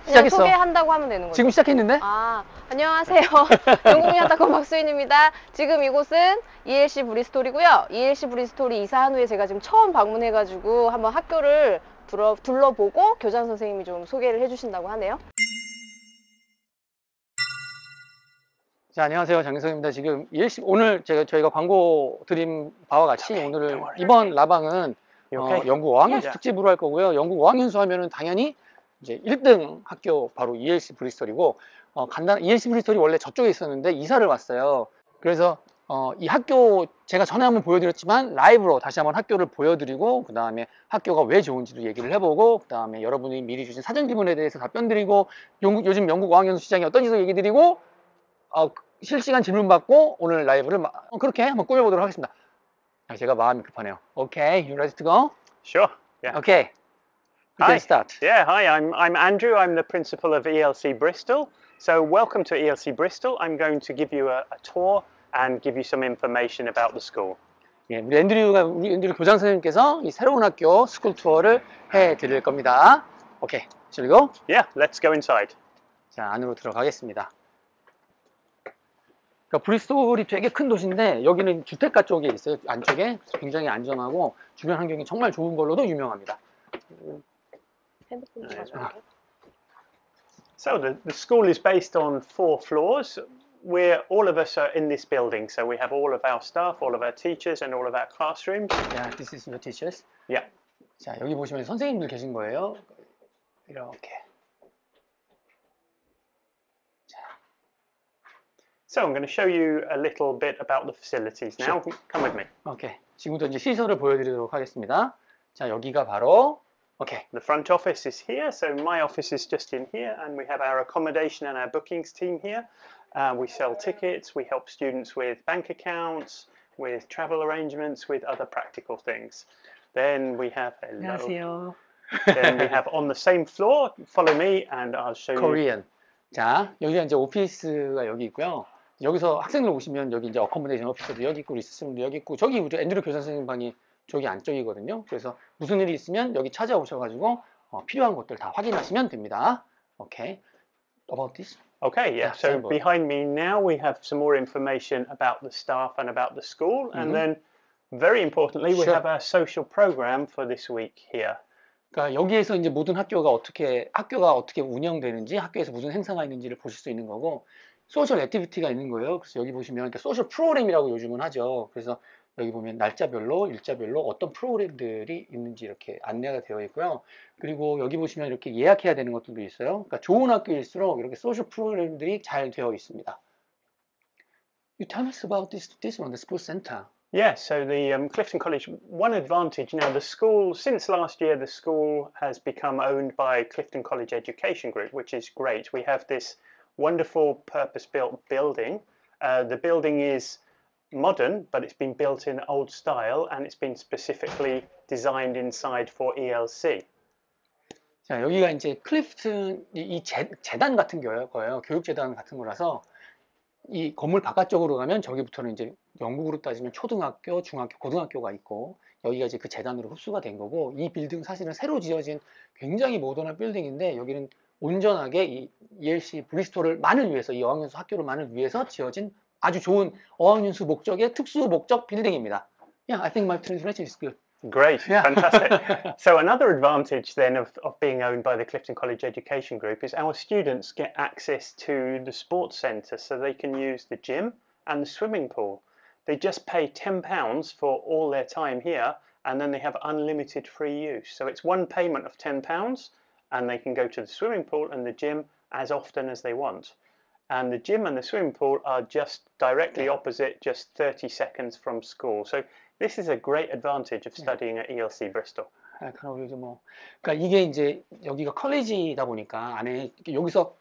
시작했어. 소개한다고 하면 되는 거죠? 지금 시작했는데? 아, 안녕하세요. 영국문화닷컴 박수인입니다. 지금 이곳은 ELC 브리스톨이고요. ELC 브리스톨이 이사한 후에 제가 지금 처음 방문해가지고 한번 학교를 둘러보고 교장 선생님이 좀 소개를 해주신다고 하네요. 자, 안녕하세요. 장윤성입니다. 지금 ELC, 오늘 저희가 광고 드린 바와 같이 오늘 이번 라방은 영국 어학연수 특집으로 할 거고요. 영국 어학연수 하면은 당연히 이제 1등 학교 바로 ELC 브리스톨이고, ELC 브리스톨이 원래 저쪽에 있었는데 이사를 왔어요. 그래서 이 학교 제가 전에 한번 보여드렸지만 라이브로 다시 한번 학교를 보여드리고, 그 다음에 학교가 왜 좋은지도 얘기를 해보고, 그 다음에 여러분이 미리 주신 사전 질문에 대해서 답변 드리고, 요즘 영국 어학연수 시장이 어떤지도 얘기 드리고, 실시간 질문 받고 오늘 라이브를 그렇게 한번 꾸며보도록 하겠습니다. 제가 마음이 급하네요. Okay, you ready to go? Sure. Yeah. Okay. We can start. Yeah. Hi. I'm Andrew. I'm the principal of ELC Bristol. So welcome to ELC Bristol. I'm going to give you a tour and give you some information about the school. 예, 우리 앤드류 교장 선생님께서 이 새로운 학교 스쿨 투어를 해드릴 겁니다. Okay. Shall we go? Yeah. Let's go inside. 자, 안으로 들어가겠습니다. 그러니까 브리스톨이 되게 큰 도시인데 여기는 주택가 쪽에 있어요. 안쪽에 굉장히 안전하고 주변 환경이 정말 좋은 걸로도 유명합니다. 핸드폰 좀 가져올게요. So the school is based on 4 floors. All of us are in this building. So we have all of our staff, all of our teachers, and all of our classrooms. Yeah, this is your teachers. Yeah. 자, 여기 보시면 선생님들 계신 거예요. 이렇게. So I'm going to show you a little bit about the facilities now. Sure. Come with me. 오케이. 지금부터 이제 시설을 보여드리도록 하겠습니다. 자, 여기가 바로 The front office is here. So my office is just in here, and we have our accommodation and our bookings team here. We sell tickets. We help students with bank accounts, with travel arrangements, with other practical things. Then we have 안녕하세요. Then we have on the same floor. Follow me, and I'll show you. Korean. 자, 여기가 이제 오피스가 여기 있고요. 여기서 학생들 오시면 여기 이제 어코모데이션 오피스도 여기 있고 리셉션도 여기 있고 저기 우리 앤드류 교장 선생님 방이 저기 안쪽이거든요. 그래서 무슨 일이 있으면 여기 찾아오셔가지고 필요한 것들 다 확인하시면 됩니다. Okay. About this? Okay, yeah. So behind me now we have some more information about the staff and about the school, and then very importantly we have our social program for this week here. 그러니까 여기에서 이제 모든 학교가 어떻게 운영되는지, 학교에서 무슨 행사가 있는지를 보실 수 있는 거고, 소셜 액티비티가 있는 거예요. 그래서 여기 보시면 소셜 프로그램이라고 요즘은 하죠. 그래서 여기 보면 날짜별로, 일자별로 어떤 프로그램들이 있는지 이렇게 안내가 되어 있고요. 그리고 여기 보시면 이렇게 예약해야 되는 것들도 있어요. 그러니까 좋은 학교일수록 이렇게 소셜 프로그램들이 잘 되어 있습니다. You tell us about this one, the sports center. Yeah, so the Clifton College, one advantage now, the school, since last year, the school has become owned by Clifton College Education Group, which is great. We have this wonderful purpose-built building. The building is modern, but it's been built in old style, and it's been specifically designed inside for ELC. 자, 여기가 이제 클리프튼, 이 재단 같은 거예요. 교육재단 같은 거라서, 이 건물 바깥쪽으로 가면 저기부터는 이제 영국으로 따지면 초등학교, 중학교, 고등학교가 있고 여기가 이제 그 재단으로 흡수가 된 거고, 이 빌딩 사실은 새로 지어진 굉장히 모던한 빌딩인데 여기는 온전하게 이 ELC 브리스톨만을 위해서, 이 어학연수 학교를만을 위해서 지어진 아주 좋은 어학연수 목적의 특수 목적 빌딩입니다. Yeah, I think my translation is good. Great, yeah. Fantastic. So another advantage then of being owned by the Clifton College Education Group is our students get access to the sports centre, so they can use the gym and the swimming pool. They just pay £10 for all their time here, and then they have unlimited free use. So it's one payment of £10, and they can go to the swimming pool and the gym as often as they want. And the gym and the swimming pool are just directly opposite, just 30 seconds from school. So this is a great advantage of studying at ELC Bristol. 그러니까 이게 이제 여기가 컬리지다 보니까 안에 여기서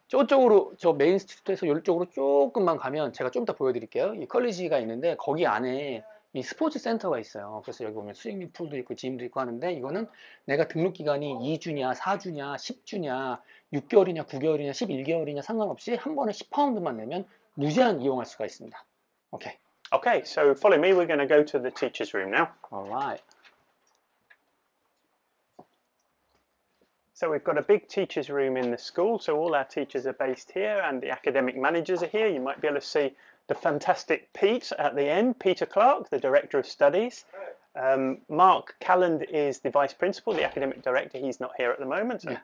저쪽으로 저 메인 스트리트에서 이쪽으로 조금만 가면 제가 좀 이따 보여드릴게요. 이 컬리지가 있는데 거기 안에 이 스포츠 센터가 있어요. 그래서 여기 보면 스위밍 풀도 있고 짐도 있고 하는데 이거는 내가 등록 기간이 2주냐, 4주냐, 10주냐, 6개월이냐, 9개월이냐, 11개월이냐 상관없이 한 번에 10파운드만 내면 무제한 이용할 수가 있습니다. 오케이. Okay, so follow me. We're going to go to the teacher's room now. Alright. So we've got a big teachers room in the school, so all our teachers are based here and the academic managers are here. You might be able to see the fantastic Pete at the end, Peter Clark, the Director of Studies. Mark Calland is the Vice Principal, the Academic Director. He's not here at the moment. So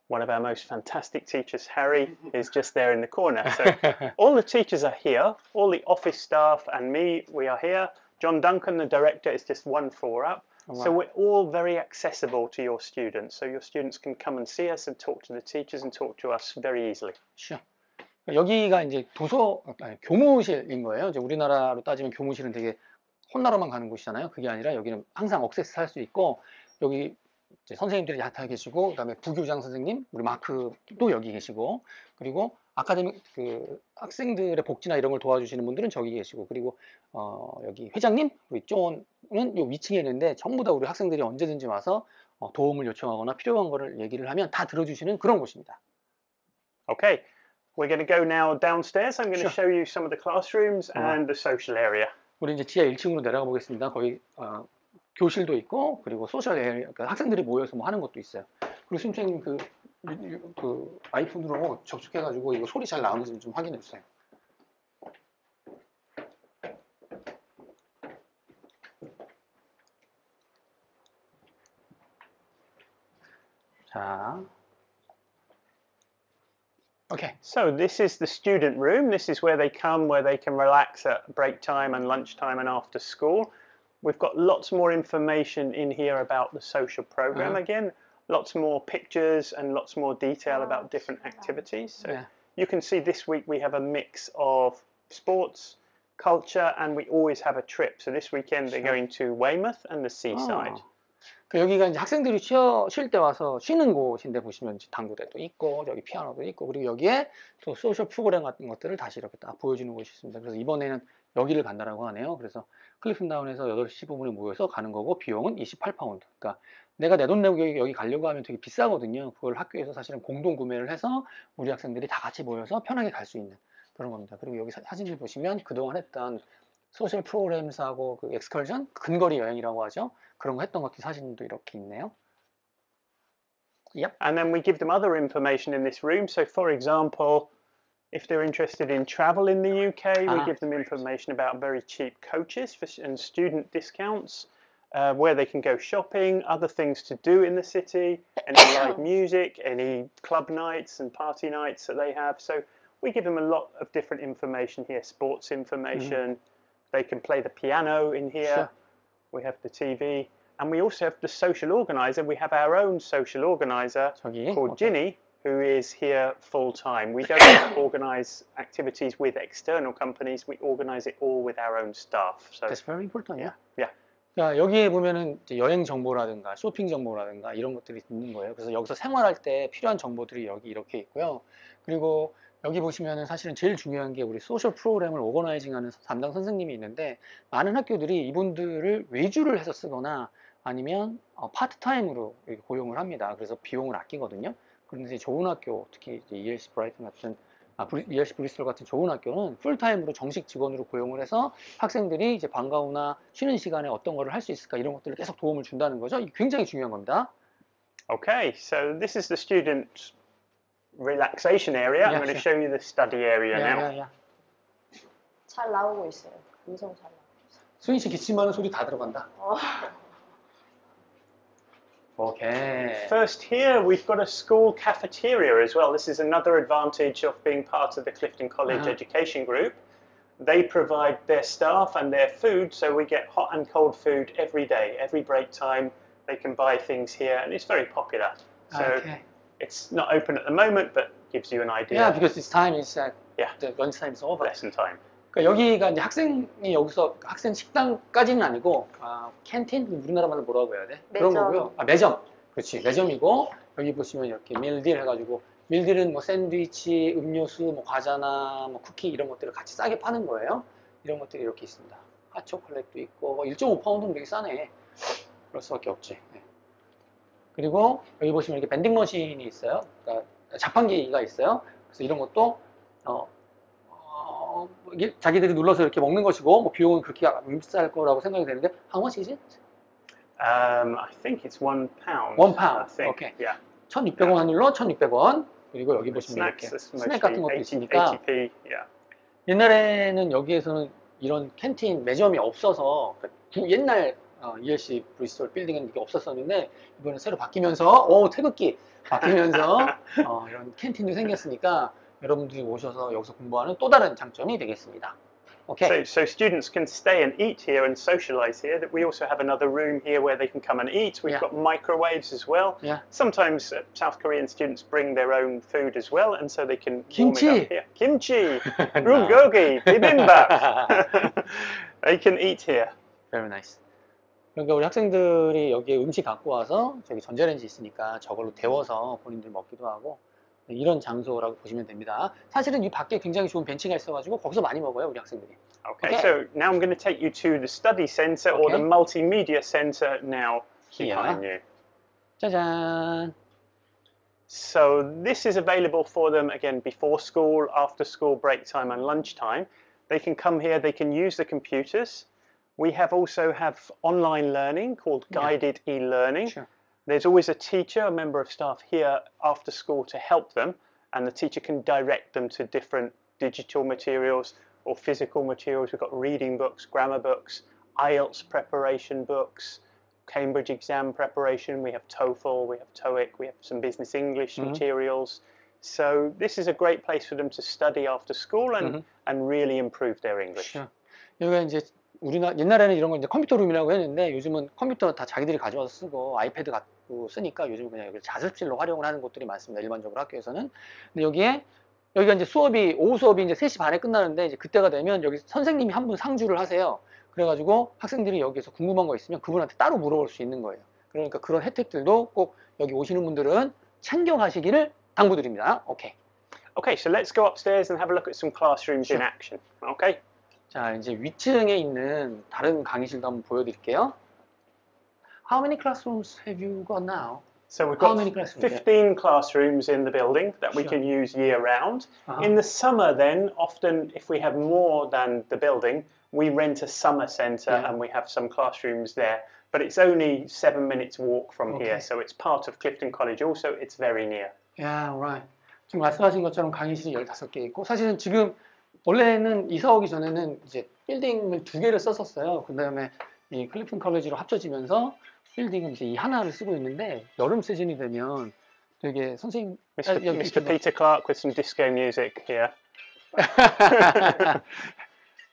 one of our most fantastic teachers, Harry, is just there in the corner. So all the teachers are here, all the office staff and me, we are here. John Duncan, the Director, is just one floor up. So we're all very accessible to your students. So your students can come and see us and talk to the teachers and talk to us very easily. Sure. 여기가 이제 교무실인 거예요. 이제 우리나라로 따지면 교무실은 되게 혼나러만 가는 곳이잖아요. 그게 아니라 여기는 항상 액세스 할 수 있고, 여기 이제 선생님들이 다 계시고, 그다음에 부교장 선생님, 우리 마크도 여기 계시고, 그리고 아카데믹 그 학생들의 복지나 이런 걸 도와주시는 분들은 저기 계시고, 그리고 여기 회장님, 우리 존은 요 위층에 있는데 전부 다 우리 학생들이 언제든지 와서 도움을 요청하거나 필요한 거를 얘기를 하면 다 들어주시는 그런 곳입니다. Okay, we're going to go now downstairs. I'm going to show you some of the classrooms and the social area. 우리 이제 지하 1층으로 내려가 보겠습니다. 거기 교실도 있고, 그리고 소셜 에리어, 그러니까 학생들이 모여서 뭐 하는 것도 있어요. 그리고 심생님 그 아이폰으로 접촉해가지고 이거 소리 잘 나오는지 좀 확인해 주세요. 자, okay. So this is the student room. This is where they come, where they can relax at break time and lunchtime and after school. We've got lots more information in here about the social program again. Lots more pictures and lots more detail about different activities. So you can see this week we have a mix of sports, culture, and we always have a trip. So this weekend they're going to Weymouth and the seaside. 여기가 이제 학생들이 쉴 때 와서 쉬는 곳인데, 보시면 당구대도 있고, 여기 피아노도 있고, 그리고 여기에 또 소셜 프로그램 같은 것들을 다시 이렇게 딱 보여주는 곳이 있습니다. 그래서 이번에는 여기를 간다라고 하네요. 그래서 클리프다운에서 8시 15분에 모여서 가는 거고, 비용은 28파운드. 그러니까 내가 내 돈 내고 여기 가려고 하면 되게 비싸거든요. 그걸 학교에서 사실은 공동 구매를 해서 우리 학생들이 다 같이 모여서 편하게 갈 수 있는 그런 겁니다. 그리고 여기 사진을 보시면 그동안 했던 소셜 프로그램스하고 그 엑스컬전, 근거리 여행이라고 하죠. 그런 거 했던 것들 사진도 이렇게 있네요. Yep. And then we give them other information in this room. So for example, if they're interested in travel in the UK, we give them information about very cheap coaches and student discounts, where they can go shopping, other things to do in the city, any live music, any club nights and party nights that they have. So we give them a lot of different information here, sports information. They can play the piano in here. Sure. We have the TV. And we also have the social organizer. We have our own social organizer called Ginny, who is here full time. We don't organize activities with external companies. We organize it all with our own staff. So That's very important. Yeah. 그러니까 여기에 보면은 이제 여행 정보라든가 쇼핑 정보라든가 이런 것들이 있는 거예요. 그래서 여기서 생활할 때 필요한 정보들이 여기 이렇게 있고요. 그리고 여기 보시면은 사실은 제일 중요한 게 우리 소셜 프로그램을 오거나이징하는 담당 선생님이 있는데, 많은 학교들이 이분들을 외주를 해서 쓰거나 아니면 파트타임으로 고용을 합니다. 그래서 비용을 아끼거든요. 그런데 좋은 학교, 특히 이제 ELC 브라이튼 같은 ELC 브리스톨 같은 좋은 학교는 풀타임으로 정식 직원으로 고용을 해서 학생들이 이제 방과 후나 쉬는 시간에 어떤 거를 할 수 있을까, 이런 것들을 계속 도움을 준다는 거죠. 이게 굉장히 중요한 겁니다. Okay, so this is the student relaxation area. I'm going to show you the study area now. 잘 나오고 있어요. 음성 잘 나오고 있어요. 수인 씨 기침하는 소리 다 들어간다. Okay. First here we've got a school cafeteria as well. This is another advantage of being part of the Clifton College Education Group. They provide their staff and their food, so we get hot and cold food every day, every break time. They can buy things here, and it's very popular. So it's not open at the moment, but gives you an idea. Yeah, because this time is the lunch time is over. Lesson time. 그러니까 여기가 이제 학생이 여기서 학생 식당까지는 아니고 캔틴, 우리나라 말로 뭐라고 해야 돼? 매점. 그런 거고요. 매점. 그렇지, 매점이고, 여기 보시면 이렇게 밀딜 해가지고, 밀딜은 뭐 샌드위치, 음료수, 뭐 과자나 뭐 쿠키 이런 것들을 같이 싸게 파는 거예요. 이런 것들이 이렇게 있습니다. 핫초콜릿도 있고, 1.5파운드면 되게 싸네. 그럴 수밖에 없지. 네. 그리고 여기 보시면 이렇게 밴딩 머신이 있어요. 그러니까 자판기가 있어요. 그래서 이런 것도 자기들이 눌러서 이렇게 먹는 것이고, 뭐 비용은 그렇게 비쌀 거라고 생각이 되는데, how much is it? I think it's £1. £1. I think. Okay. Yeah. 1,600원 환율로 1,600원. 그리고 여기 보시면 Snacks, 이렇게 that's 스낵 같은 것도 80, 있으니까 80p. Yeah. 옛날에는 여기에서는 이런 캔틴 매점이 없어서 옛날 ELC 브리스톨 빌딩은 이게 없었었는데 이번에 새로 바뀌면서 태극기 바뀌면서 이런 캔틴도 생겼으니까 여러분들이 오셔서 여기서 공부하는 또 다른 장점이 되겠습니다. Okay. So students can stay and eat here and socialise here. We also have another room here where they can come and eat. We've got microwaves as well. Yeah. Sometimes South Korean students bring their own food as well, and so they can Kimchi. warm it up here. Kimchi, bulgogi, bibimbap. They can eat here. Very nice. 그러니까 우리 학생들이 여기에 음식 갖고 와서 저기 전자레인지 있으니까 저걸로 데워서 본인들 먹기도 하고 이런 장소라고 보시면 됩니다. 사실은 이 밖에 굉장히 좋은 벤치가 있어가지고 거기서 많이 먹어요, 우리 학생들이. Okay, so now I'm going to take you to the study centre or the multimedia centre now behind you. 짜잔. So this is available for them again before school, after school, break time and lunchtime. They can come here, they can use the computers. We also have online learning called guided e-learning. Sure. There's always a teacher, a member of staff here after school to help them, and the teacher can direct them to different digital materials or physical materials. We've got reading books, grammar books, IELTS preparation books, Cambridge exam preparation. We have TOEFL, we have TOEIC, we have some business English materials. So this is a great place for them to study after school and really improve their English. Sure. 여기가 이제 옛날에는 이런 거 이제 컴퓨터룸이라고 했는데 요즘은 컴퓨터 다 자기들이 가져와서 쓰고 아이패드 갖고 쓰니까 요즘 그냥 여기 자습실로 활용을 하는 곳들이 많습니다. 일반적으로 학교에서는. 근데 여기가 이제 오후 수업이 이제 3시 반에 끝나는데 이제 그때가 되면 여기 선생님이 한 분 상주를 하세요. 그래가지고 학생들이 여기서 궁금한 거 있으면 그분한테 따로 물어볼 수 있는 거예요. 그러니까 그런 혜택들도 꼭 여기 오시는 분들은 챙겨가시기를 당부드립니다. 오케이. Okay, so let's go upstairs and have a look at some classrooms in action. Okay. 자, 이제 위층에 있는 다른 강의실도 한번 보여드릴게요. How many classrooms have you got now? So we've How got many classrooms? 15 classrooms in the building that we can use year round. In the summer then, often if we have more than the building, we rent a summer centre and we have some classrooms there. But it's only 7 minutes walk from here, so it's part of Clifton College also, it's very near. Yeah, right. 지금 말씀하신 것처럼 강의실이 15개 있고 사실은 지금 원래는 이사 오기 전에는 이제 빌딩을 2개를 썼었어요. 그 다음에 이 클리프턴 컬리지로 합쳐지면서 빌딩은 이제 이 하나를 쓰고 있는데 여름 시즌이 되면 되게 선생님 Mr. Peter Clark with some disco music here.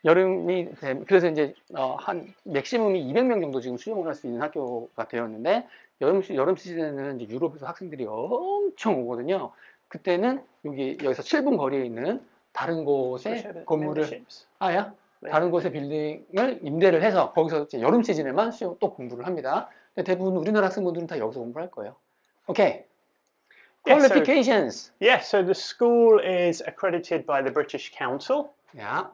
여름이 그래서 이제 한 맥시멈이 200명 정도 지금 수용을 할 수 있는 학교가 되었는데 여름 시즌에는 이제 유럽에서 학생들이 엄청 오거든요. 그때는 여기서 7분 거리에 있는 다른 곳에 건물을 다른 곳의 빌딩을 임대를 해서 거기서 이제 여름 시즌에만 또 공부를 합니다. 근데 대부분 우리나라 학생분들은 다 여기서 공부를 할 거예요. 오케이. Qualifications. So the school is accredited by the British Council. Yeah.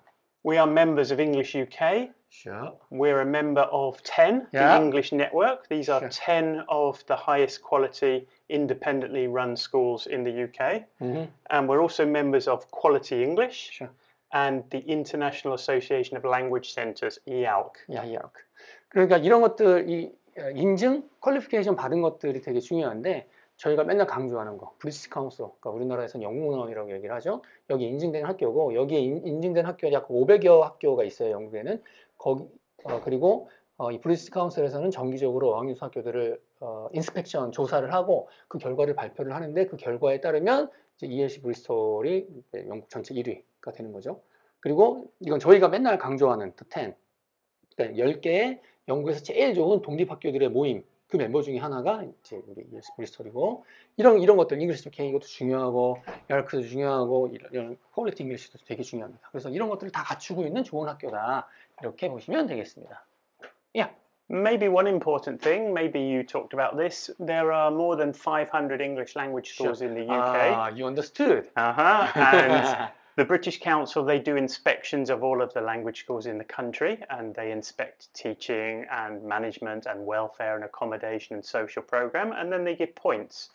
We are members of English UK. Sure. We're a member of 10, the English Network. These are 10 of the highest quality independently run schools in the UK. And we're also members of Quality English and the International Association of Language Centres, EALC. EALC. 그러니까 이런 것들, 인증, 퀄리피케이션 받은 것들이 되게 중요한데 저희가 맨날 강조하는 거, 브리티시 카운슬, 그러니까 우리나라에서는 영문원이라고 얘기를 하죠. 여기 인증된 학교고 여기에 인증된 학교가 약 500여 학교가 있어요. 영국에는. 그리고 이 브리티시 카운슬에서는 정기적으로 어학연수 학교들을 인스펙션 조사를 하고 그 결과를 발표를 하는데 그 결과에 따르면 이제 ELC 브리스톨이 영국 전체 1위가 되는 거죠. 그리고 이건 저희가 맨날 강조하는 The 10, 그러니까 10개의 영국에서 제일 좋은 독립학교들의 모임, 그 멤버 중에 하나가 이제 우리 ELC 브리스톨이고 이런 것들 잉글리시 K 이것도 중요하고 EALC도 중요하고 이런 퀄리티 잉글리시도 되게 중요합니다. 그래서 이런 것들을 다 갖추고 있는 좋은 학교다 이렇게 보시면 되겠습니다. Maybe one important thing, maybe you talked about this, there are more than 500 English language schools in the UK. You understood. And the British Council, they do inspections of all of the language schools in the country, and they inspect teaching and management and welfare and accommodation and social programme, and then they give points.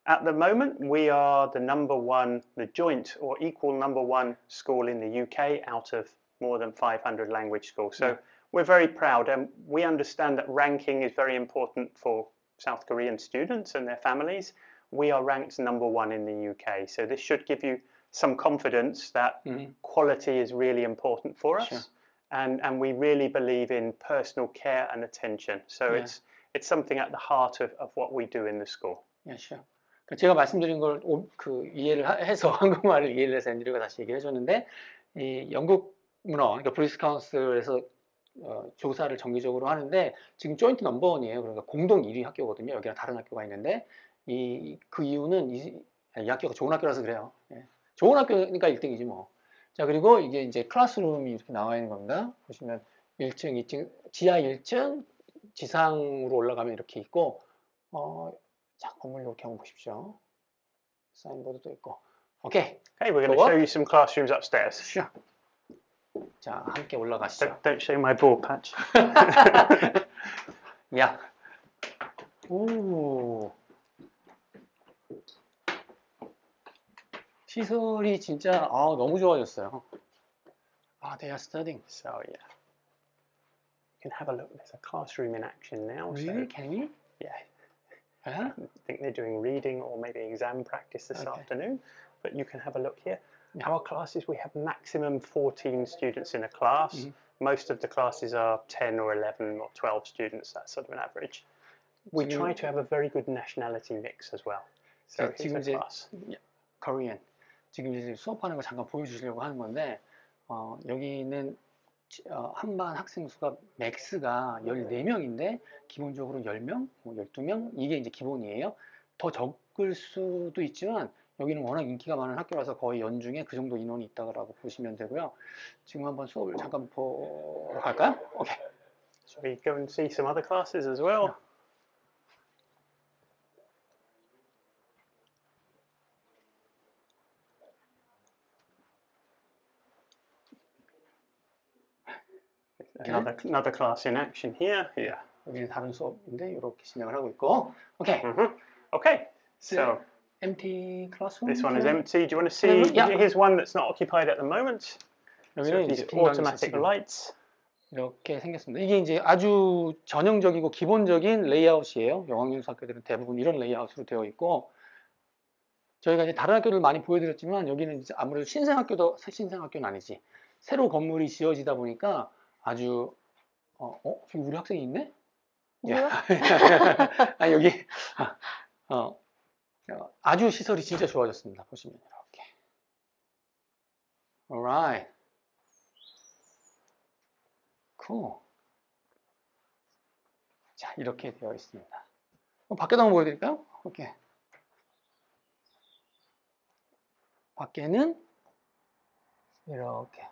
At the moment, we are the joint or equal number one school in the UK out of more than 500 language schools. So we're very proud, and we understand that ranking is very important for South Korean students and their families. we are ranked #1 in the UK. So this should give you some confidence that quality is really important for us. Sure. And we really believe in personal care and attention. So it's something at the heart of what we do in the school. Yeah, sure. 제가 말씀드린 걸 이해를 해서 한국말을 이해를 해서 앤드류가 다시 얘기를 해줬는데 이 영국 문어, 그러니까 브리티시 카운슬에서 조사를 정기적으로 하는데 지금 조인트 넘버원이에요. 그러니까 공동 1위 학교거든요. 여기랑 다른 학교가 있는데 그 이유는 이 학교가 좋은 학교라서 그래요. 예. 좋은 학교니까 1등이지 뭐. 자, 그리고 이게 이제 클래스룸이 이렇게 나와 있는 겁니다. 보시면 1층, 2층, 지하 1층, 지상으로 올라가면 이렇게 있고, 자, 건물 이렇게 한번 보십시오. 사인보드도 있고. 오케이. Okay, we're going to show you some classrooms upstairs. Sure. 자, 함께 올라가시죠. Don't show my ball patch. 야. 오. 시설이 진짜 너무 좋아졌어요. They are studying. So yeah, you can have a look. There's a classroom in action now. Really? So, Can we? yeah, Huh? I think they're doing reading or maybe exam practice this afternoon. But you can have a look here. Yeah. Our classes, we have maximum 14 students in a class. Most of the classes are 10 or 11 or 12 students. That's sort of an average. We try to have a very good nationality mix as well. So here's a class. Korean. 지금 이제 수업하는 거 잠깐 보여주시려고 하는 건데 여기는 한반 학생 수가 맥스가 14명인데 기본적으로 10명, 뭐 12명 이게 이제 기본이에요. 더 적을 수도 있지만 여기는 워낙 인기가 많은 학교라서 거의 연중에 그 정도 인원이 있다고 보시면 되고요. 지금 한번 수업을 잠깐 보러 갈까요? 오케이. So we go and see some other classes as well. Another class in action here. Yeah. 여기는 다른 수업인데 이렇게 진행을 하고 있고. 오케이. Okay. So empty classroom. this one is empty. Do you want to see? Yeah. Here's one that's not occupied at the moment. So 여기는 these 이제 빈 방이 automatic 있어요. lights. 이렇게 생겼습니다. 이게 이제 아주 전형적이고 기본적인 레이아웃이에요. 영학연수 학교들은 대부분 이런 레이아웃으로 되어 있고, 저희가 이제 다른 학교를 많이 보여드렸지만 여기는 이제 아무래도 신생학교는 아니지. 새로 건물이 지어지다 보니까 아주 저기 우리 학생이 있네? 뭐야? 아 여기 아주 시설이 진짜 좋아졌습니다. 보시면 이렇게. Alright. Cool. 자, 이렇게 되어 있습니다. 밖에도 한번 보여드릴까요? 오케이. 밖에는 이렇게.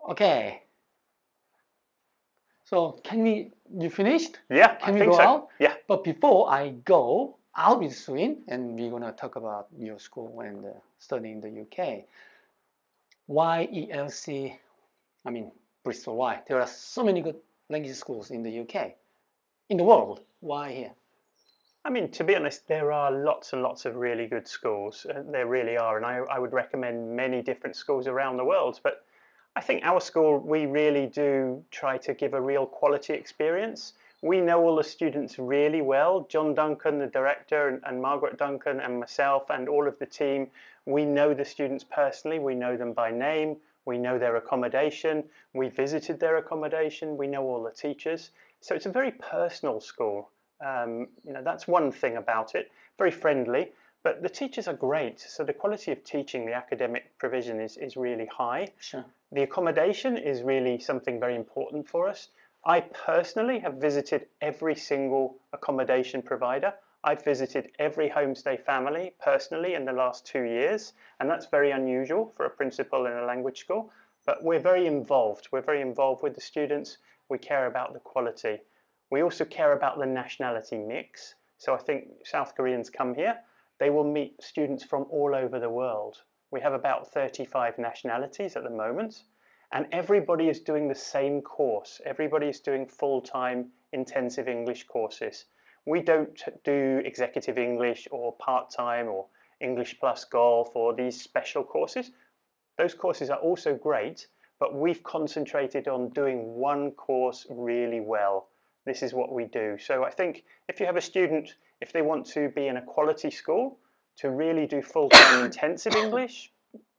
Okay. So, you finished? Yeah, Can I we think go so. out? Yeah. But before I go out with Swin, and we're gonna talk about your school and study in the UK. Why ELC? I mean, Bristol. Why? There are so many good language schools in the UK, in the world. Why here? I mean, to be honest, there are lots and lots of really good schools. There really are, and I would recommend many different schools around the world. But I think our school, we really do try to give a real quality experience. We know all the students really well. John Duncan, the director, and Margaret Duncan, and myself, and all of the team, we know the students personally. We know them by name. We know their accommodation. We visited their accommodation. We know all the teachers. So it's a very personal school. That's one thing about it. Very friendly, but the teachers are great. So the quality of teaching, the academic provision is really high. Sure. The accommodation is really something very important for us. I personally have visited every single accommodation provider. I've visited every homestay family personally in the last 2 years, and that's very unusual for a principal in a language school. But we're very involved. We're very involved with the students. We care about the quality. We also care about the nationality mix. So I think South Koreans come here, they will meet students from all over the world. We have about 35 nationalities at the moment, and everybody is doing the same course. Everybody is doing full-time intensive English courses. We don't do executive English or part-time or English plus golf or these special courses. Those courses are also great, but we've concentrated on doing one course really well. this is what we do. So I think if you have a student, if they want to be in a quality school, to really do full-time intensive English,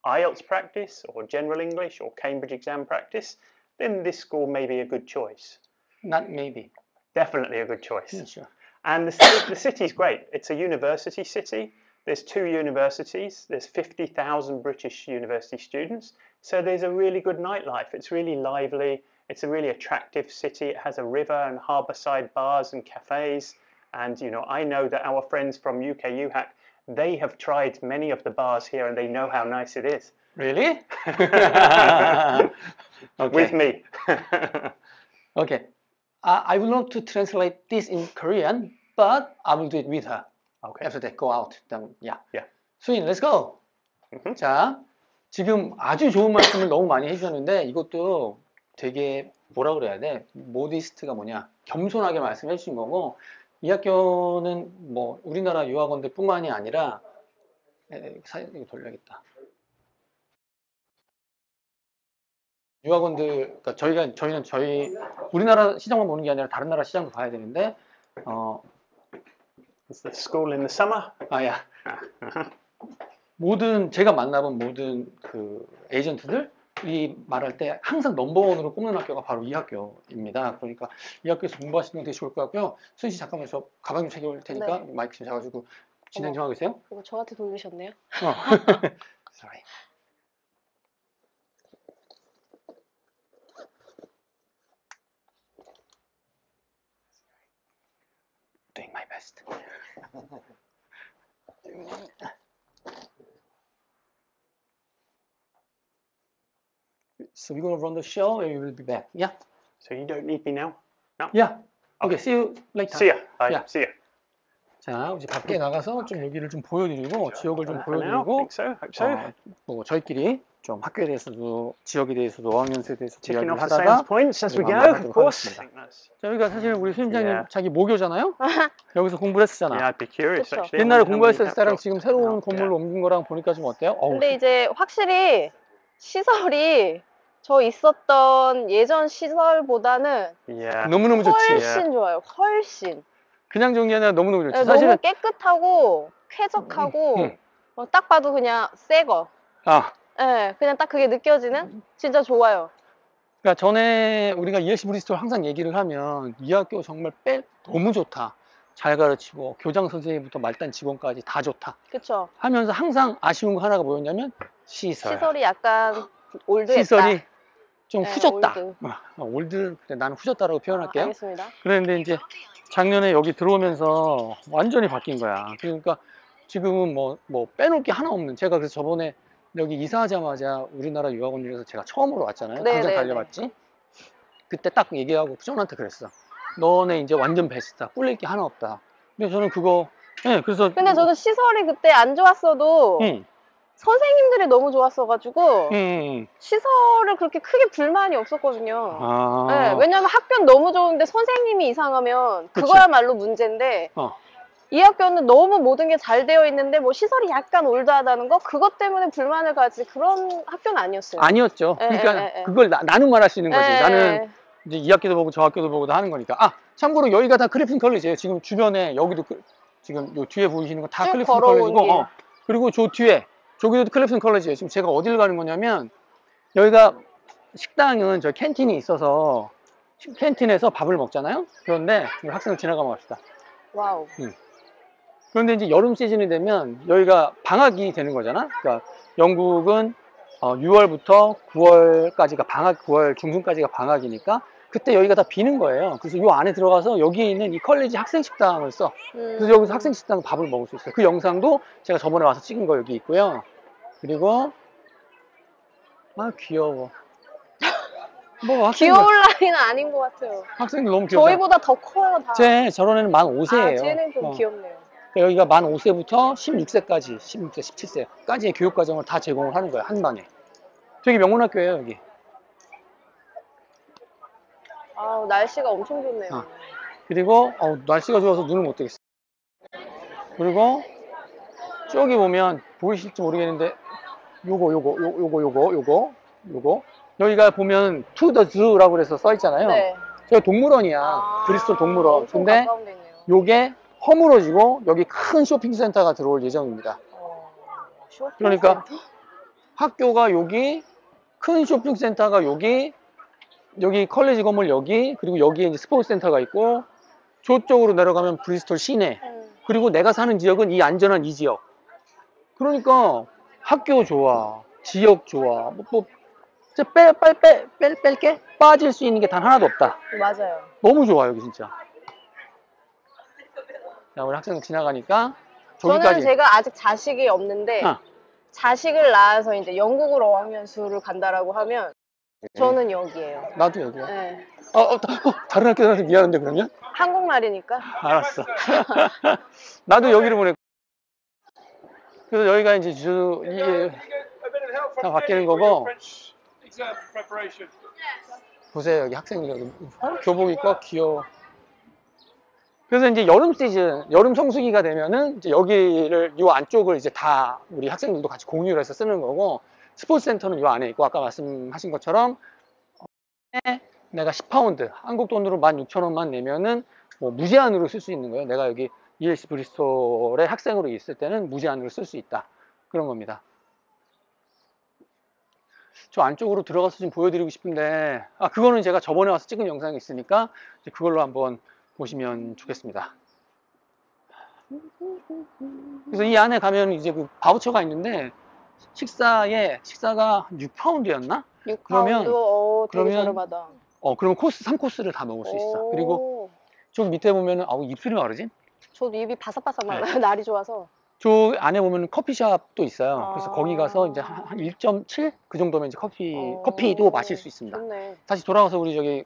IELTS practice, or general English, or Cambridge exam practice, then this school may be a good choice. Not maybe. Definitely a good choice. Yeah, sure. And the city's great. It's a university city. There's 2 universities. There's 50,000 British university students. So there's a really good nightlife. It's really lively. It's a really attractive city. It has a river and harborside bars and cafes. And, you know, I know that our friends from UK UHAC, they have tried many of the bars here and they know how nice it is. Really? Okay. With me. Okay. I will not to translate this in Korean, but I will do it with her. Okay. After that, go out. Then, yeah. Yeah. 수인, let's go. 자, 지금 아주 좋은 말씀을 너무 많이 해주셨는데 이것도 되게 뭐라 그래야 돼? 모디스트가 뭐냐? 겸손하게 말씀해 주신 거고 이 학교는 뭐 우리나라 유학원들 뿐만이 아니라 이거 돌려야겠다. 유학원들, 그러니까 저희는 우리나라 시장만 보는 게 아니라 다른 나라 시장도 봐야 되는데, Is the school in the summer? 야. 제가 만나본 모든 그 에이전트들이 말할 때 항상 넘버원으로 꼽는 학교가 바로 이 학교입니다. 그러니까 이 학교에서 공부하시는 게 되게 좋을 것 같고요. 수인 씨 잠깐만 저 가방 좀 챙겨올 테니까 네. 마이크 좀 잡아주고 진행 좀 하고 계세요. 이거 저한테 돌리셨네요. Sorry. Doing my best. So we're gonna run the show and we will be back. Yeah? So you don't need me now? No? Yeah. Okay, see you later. See ya. Bye. Yeah. See ya. 자, 이제 밖에 나가서 좀 여기를 좀 보여드리고 지역을 좀 For now, 보여드리고 think so. Hope so. 뭐 저희끼리 좀 학교에 대해서도 지역에 대해서도 어학연수에 대해서 Ticking 이야기를 off the 하다가 same points as we go, 한번 of course. 하도록 I think that's- 자, 여기가 사실 우리 수임장님 Yeah. 자기 모교잖아요. 여기서 공부를 했었잖아. Yeah, I'd be curious 그쵸. actually. 옛날에 how many 공부했을 have 때랑 got- 지금 새로운 Yeah. 건물로 옮긴 거랑 보니까 좀 어때요? 근데 이제 확실히 시설이 저 있었던 예전 시설보다는 Yeah. 너무너무 좋지. 훨씬 좋아요. 훨씬. 그냥 좋은 게 아니라 너무너무 좋지. 네, 사실은 너무 깨끗하고 쾌적하고 딱 봐도 그냥 새 거. 네, 그냥 딱 그게 느껴지는 진짜 좋아요. 그러니까 전에 우리가 ELC 브리스톨 항상 얘기를 하면 이 학교 정말 너무 좋다. 잘 가르치고 교장 선생님부터 말단 직원까지 다 좋다. 그쵸? 하면서 항상 아쉬운 거 하나가 뭐였냐면 시설. 시설이 약간 올드했다. 시설이 좀 네, 후졌다. 올드. 올드, 그래, 나는 후졌다라고 표현할게요. 알겠습니다. 그런데 이제 작년에 여기 들어오면서 완전히 바뀐 거야. 그러니까 지금은 뭐 빼놓을 게 하나 없는. 제가 그래서 저번에 여기 이사하자마자 우리나라 유학원이라서 제가 처음으로 왔잖아요. 네, 당장 네, 달려봤지. 그때 딱 얘기하고 부정한테 그랬어. 너네 이제 완전 베스트다. 꿀릴 게 하나 없다. 근데 저는 그거, 네, 그래서. 근데 저는 시설이 그때 안 좋았어도 선생님들이 너무 좋았어가지고 시설을 그렇게 크게 불만이 없었거든요. 아. 네, 왜냐면 학교는 너무 좋은데 선생님이 이상하면 그치. 그거야말로 문제인데 이 학교는 너무 모든 게 잘 되어 있는데 뭐 시설이 약간 올드하다는 거 그것 때문에 불만을 가지 그런 학교는 아니었어요. 아니었죠. 예, 그러니까 예, 예. 그걸 나는 말할 수 있는 거지. 예, 나는 이제 이 학교도 보고 저 학교도 보고 다 하는 거니까. 아, 참고로 여기가 다 클리프턴 컬리지예요. 지금 주변에 여기도 지금 요 뒤에 보이시는 거 다 쭉 클리프턴 걸어온 컬리지고, 길. 그리고 저 뒤에 저기도 클리프턴 컬리지예요. 지금 제가 어디를 가는 거냐면 여기가 식당은 저 캔틴이 있어서 캔틴에서 밥을 먹잖아요. 그런데 학생을 지나가면 갑시다. 와우. 그런데 이제 여름 시즌이 되면 여기가 방학이 되는 거잖아. 그러니까 영국은 6월부터 9월까지가 방학, 9월 중순까지가 방학이니까 그때 여기가 다 비는 거예요. 그래서 요 안에 들어가서 여기에 있는 이 컬리지 학생 식당을 써. 그래서 여기서 학생 식당 밥을 먹을 수 있어요. 그 영상도 제가 저번에 와서 찍은 거 여기 있고요. 그리고 아 귀여워. 뭐 귀여울 나이는 아닌 것 같아요. 학생들 너무 귀여워. 저희보다 더 커요 다. 저런애는 만 5세예요. 쟤는 좀 귀엽네요. 여기가 만 5세부터 16세까지, 16세, 17세까지의 교육과정을 다 제공을 하는 거예요, 한 방에. 되게 명문 학교예요, 여기. 날씨가 엄청 좋네요. 그리고, 날씨가 좋아서 눈을 못 뜨겠어. 그리고, 저기 보면, 보이실지 모르겠는데, 요거. 여기가 보면, to the zoo라고 그래서 써있잖아요. 네. 저 동물원이야. 브리스톨 동물원. 엄청 근데 가까운 데 있네요. 요게 허물어지고 여기 큰 쇼핑센터가 들어올 예정입니다. 쇼핑센터? 그러니까 학교가 여기, 큰 쇼핑센터가 여기 컬리지 건물 여기, 그리고 여기에 이제 스포츠센터가 있고, 저쪽으로 내려가면 브리스톨 시내, 그리고 내가 사는 지역은 이 안전한 이 지역. 그러니까 학교 좋아, 지역 좋아, 진짜 뺄게 빠질 수 있는 게 단 하나도 없다. 맞아요. 너무 좋아 여기 진짜. 자, 우리 학생 지나가니까 저는 저기까지. 제가 아직 자식이 없는데 아. 자식을 낳아서 이제 영국으로 어학연수를 간다라고 하면 저는 여기예요. 나도 여기야. 네. 다른 학교들한테 미안한데 그러면? 한국말이니까. 알았어. 나도 여기를 보내. 그래서 여기가 이제 이게 다 바뀌는 거고. 보세요 여기 학생들 교복 입고 귀여워. 그래서 이제 여름 시즌, 여름 성수기가 되면은 이제 여기를 요 안쪽을 이제 다 우리 학생들도 같이 공유를 해서 쓰는 거고, 스포츠 센터는 요 안에 있고, 아까 말씀하신 것처럼 내가 10파운드 한국 돈으로 16,000원만 내면은 뭐 무제한으로 쓸 수 있는 거예요. 내가 여기 ELC 브리스톨에 학생으로 있을 때는 무제한으로 쓸 수 있다, 그런 겁니다. 저 안쪽으로 들어가서 좀 보여드리고 싶은데, 그거는 제가 저번에 와서 찍은 영상이 있으니까 이제 그걸로 한번 보시면 좋겠습니다. 그래서 이 안에 가면 이제 그 바우처가 있는데, 식사가 6파운드였나? 6파운드? 되게 그러면 저렴하다. 그러면 코스 3코스를 다 먹을 수 있어. 그리고 저 밑에 보면은 입술이 마르지? 저도 입이 바삭바삭 말라요. 날이 좋아서. 저 안에 보면 커피숍도 있어요. 그래서 거기 가서 이제 한 1.7? 그 정도면 이제 커피도 마실 수 있습니다. 좋네. 다시 돌아와서 우리 저기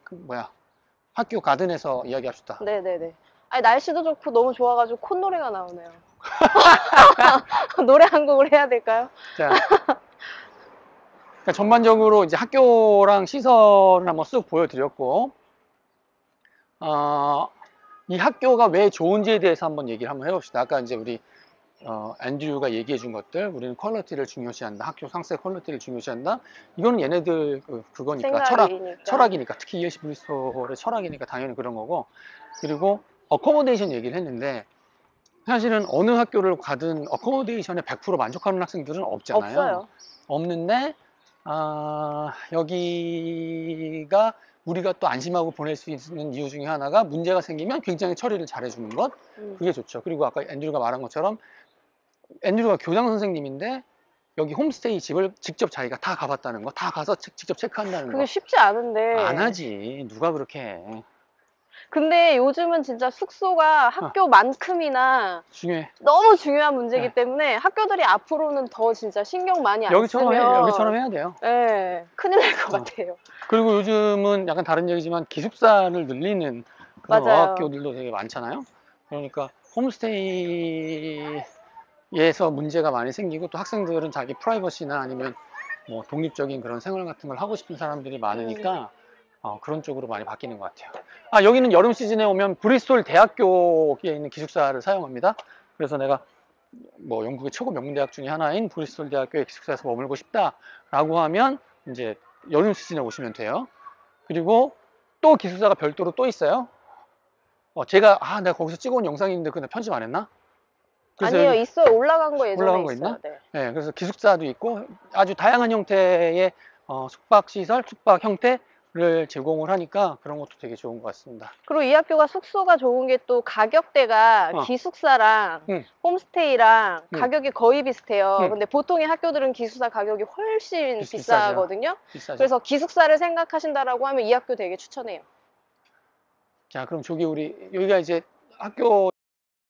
학교 가든에서 이야기합시다. 네네네. 아니, 날씨도 좋고 너무 좋아가지고 콧노래가 나오네요. 노래 한 곡을 해야 될까요? 자, 그러니까 전반적으로 이제 학교랑 시설을 한번 쓱 보여드렸고, 이 학교가 왜 좋은지에 대해서 한번 얘기를 한번 해봅시다. 아까 이제 우리 앤드류가 얘기해 준 것들, 우리는 퀄리티를 중요시한다, 학교 상세 퀄리티를 중요시한다, 이거는 얘네들 그거니까, 철학이니까, 특히 ELC 브리스톨의 철학이니까 당연히 그런 거고, 그리고 어코모데이션 얘기를 했는데, 사실은 어느 학교를 가든 어코모데이션에 100% 만족하는 학생들은 없잖아요. 없어요. 없는데 여기가 우리가 또 안심하고 보낼 수 있는 이유 중에 하나가, 문제가 생기면 굉장히 처리를 잘해주는 것, 그게 좋죠. 그리고 아까 앤드류가 말한 것처럼 앤드류가 교장 선생님인데 여기 홈스테이 집을 직접 자기가 다 가봤다는 거, 다 가서 직접 체크한다는 거. 그게 쉽지 않은데. 안 하지, 누가 그렇게 해. 근데 요즘은 진짜 숙소가 학교만큼이나 중요해. 너무 중요한 문제이기 때문에 학교들이 앞으로는 더 진짜 신경 많이 안 쓰면 여기처럼 해야 돼요. 네, 큰일 날 것 같아요. 그리고 요즘은 약간 다른 얘기지만 기숙사를 늘리는 그런 어학교들도 되게 많잖아요. 그러니까 홈스테이에서 문제가 많이 생기고, 또 학생들은 자기 프라이버시나 아니면 뭐 독립적인 그런 생활 같은 걸 하고 싶은 사람들이 많으니까 그런 쪽으로 많이 바뀌는 것 같아요. 여기는 여름 시즌에 오면 브리스톨 대학교에 있는 기숙사를 사용합니다. 그래서 내가 뭐 영국의 최고 명문대학 중에 하나인 브리스톨 대학교의 기숙사에서 머물고 싶다라고 하면 이제 여름 시즌에 오시면 돼요. 그리고 또 기숙사가 별도로 또 있어요. 내가 거기서 찍어온 영상이 있는데 그거 편집 안 했나? 아니요, 있어요. 올라간 거 예전에 올라간 거 있어요. 있나? 네. 그래서 기숙사도 있고 아주 다양한 형태의 숙박시설, 숙박 형태를 제공을 하니까 그런 것도 되게 좋은 것 같습니다. 그리고 이 학교가 숙소가 좋은 게 또 가격대가 기숙사랑 홈스테이랑 가격이 거의 비슷해요. 근데 보통의 학교들은 기숙사 가격이 훨씬 비싸거든요. 비싸죠. 그래서 기숙사를 생각하신다라고 하면 이 학교 되게 추천해요. 자, 그럼 여기가 이제 학교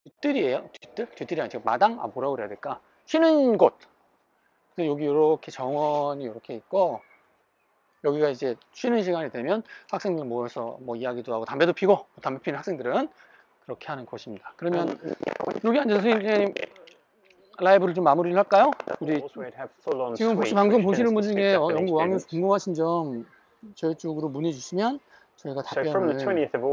뒷뜰이에요. 뒷뜰이 아니죠. 마당? 뭐라고 그래야 될까? 쉬는 곳. 여기 이렇게 정원이 이렇게 있고, 여기가 이제 쉬는 시간이 되면 학생들 모여서 뭐 이야기도 하고 담배도 피고, 담배 피는 학생들은 그렇게 하는 곳입니다. 그러면 여기 앉아서 선생님 라이브를 좀 마무리를 할까요? 우리 지금 혹시 방금 보시는 분 중에 영국 어학연수 궁금하신 점 저희 쪽으로 문의 주시면 저희가 답변을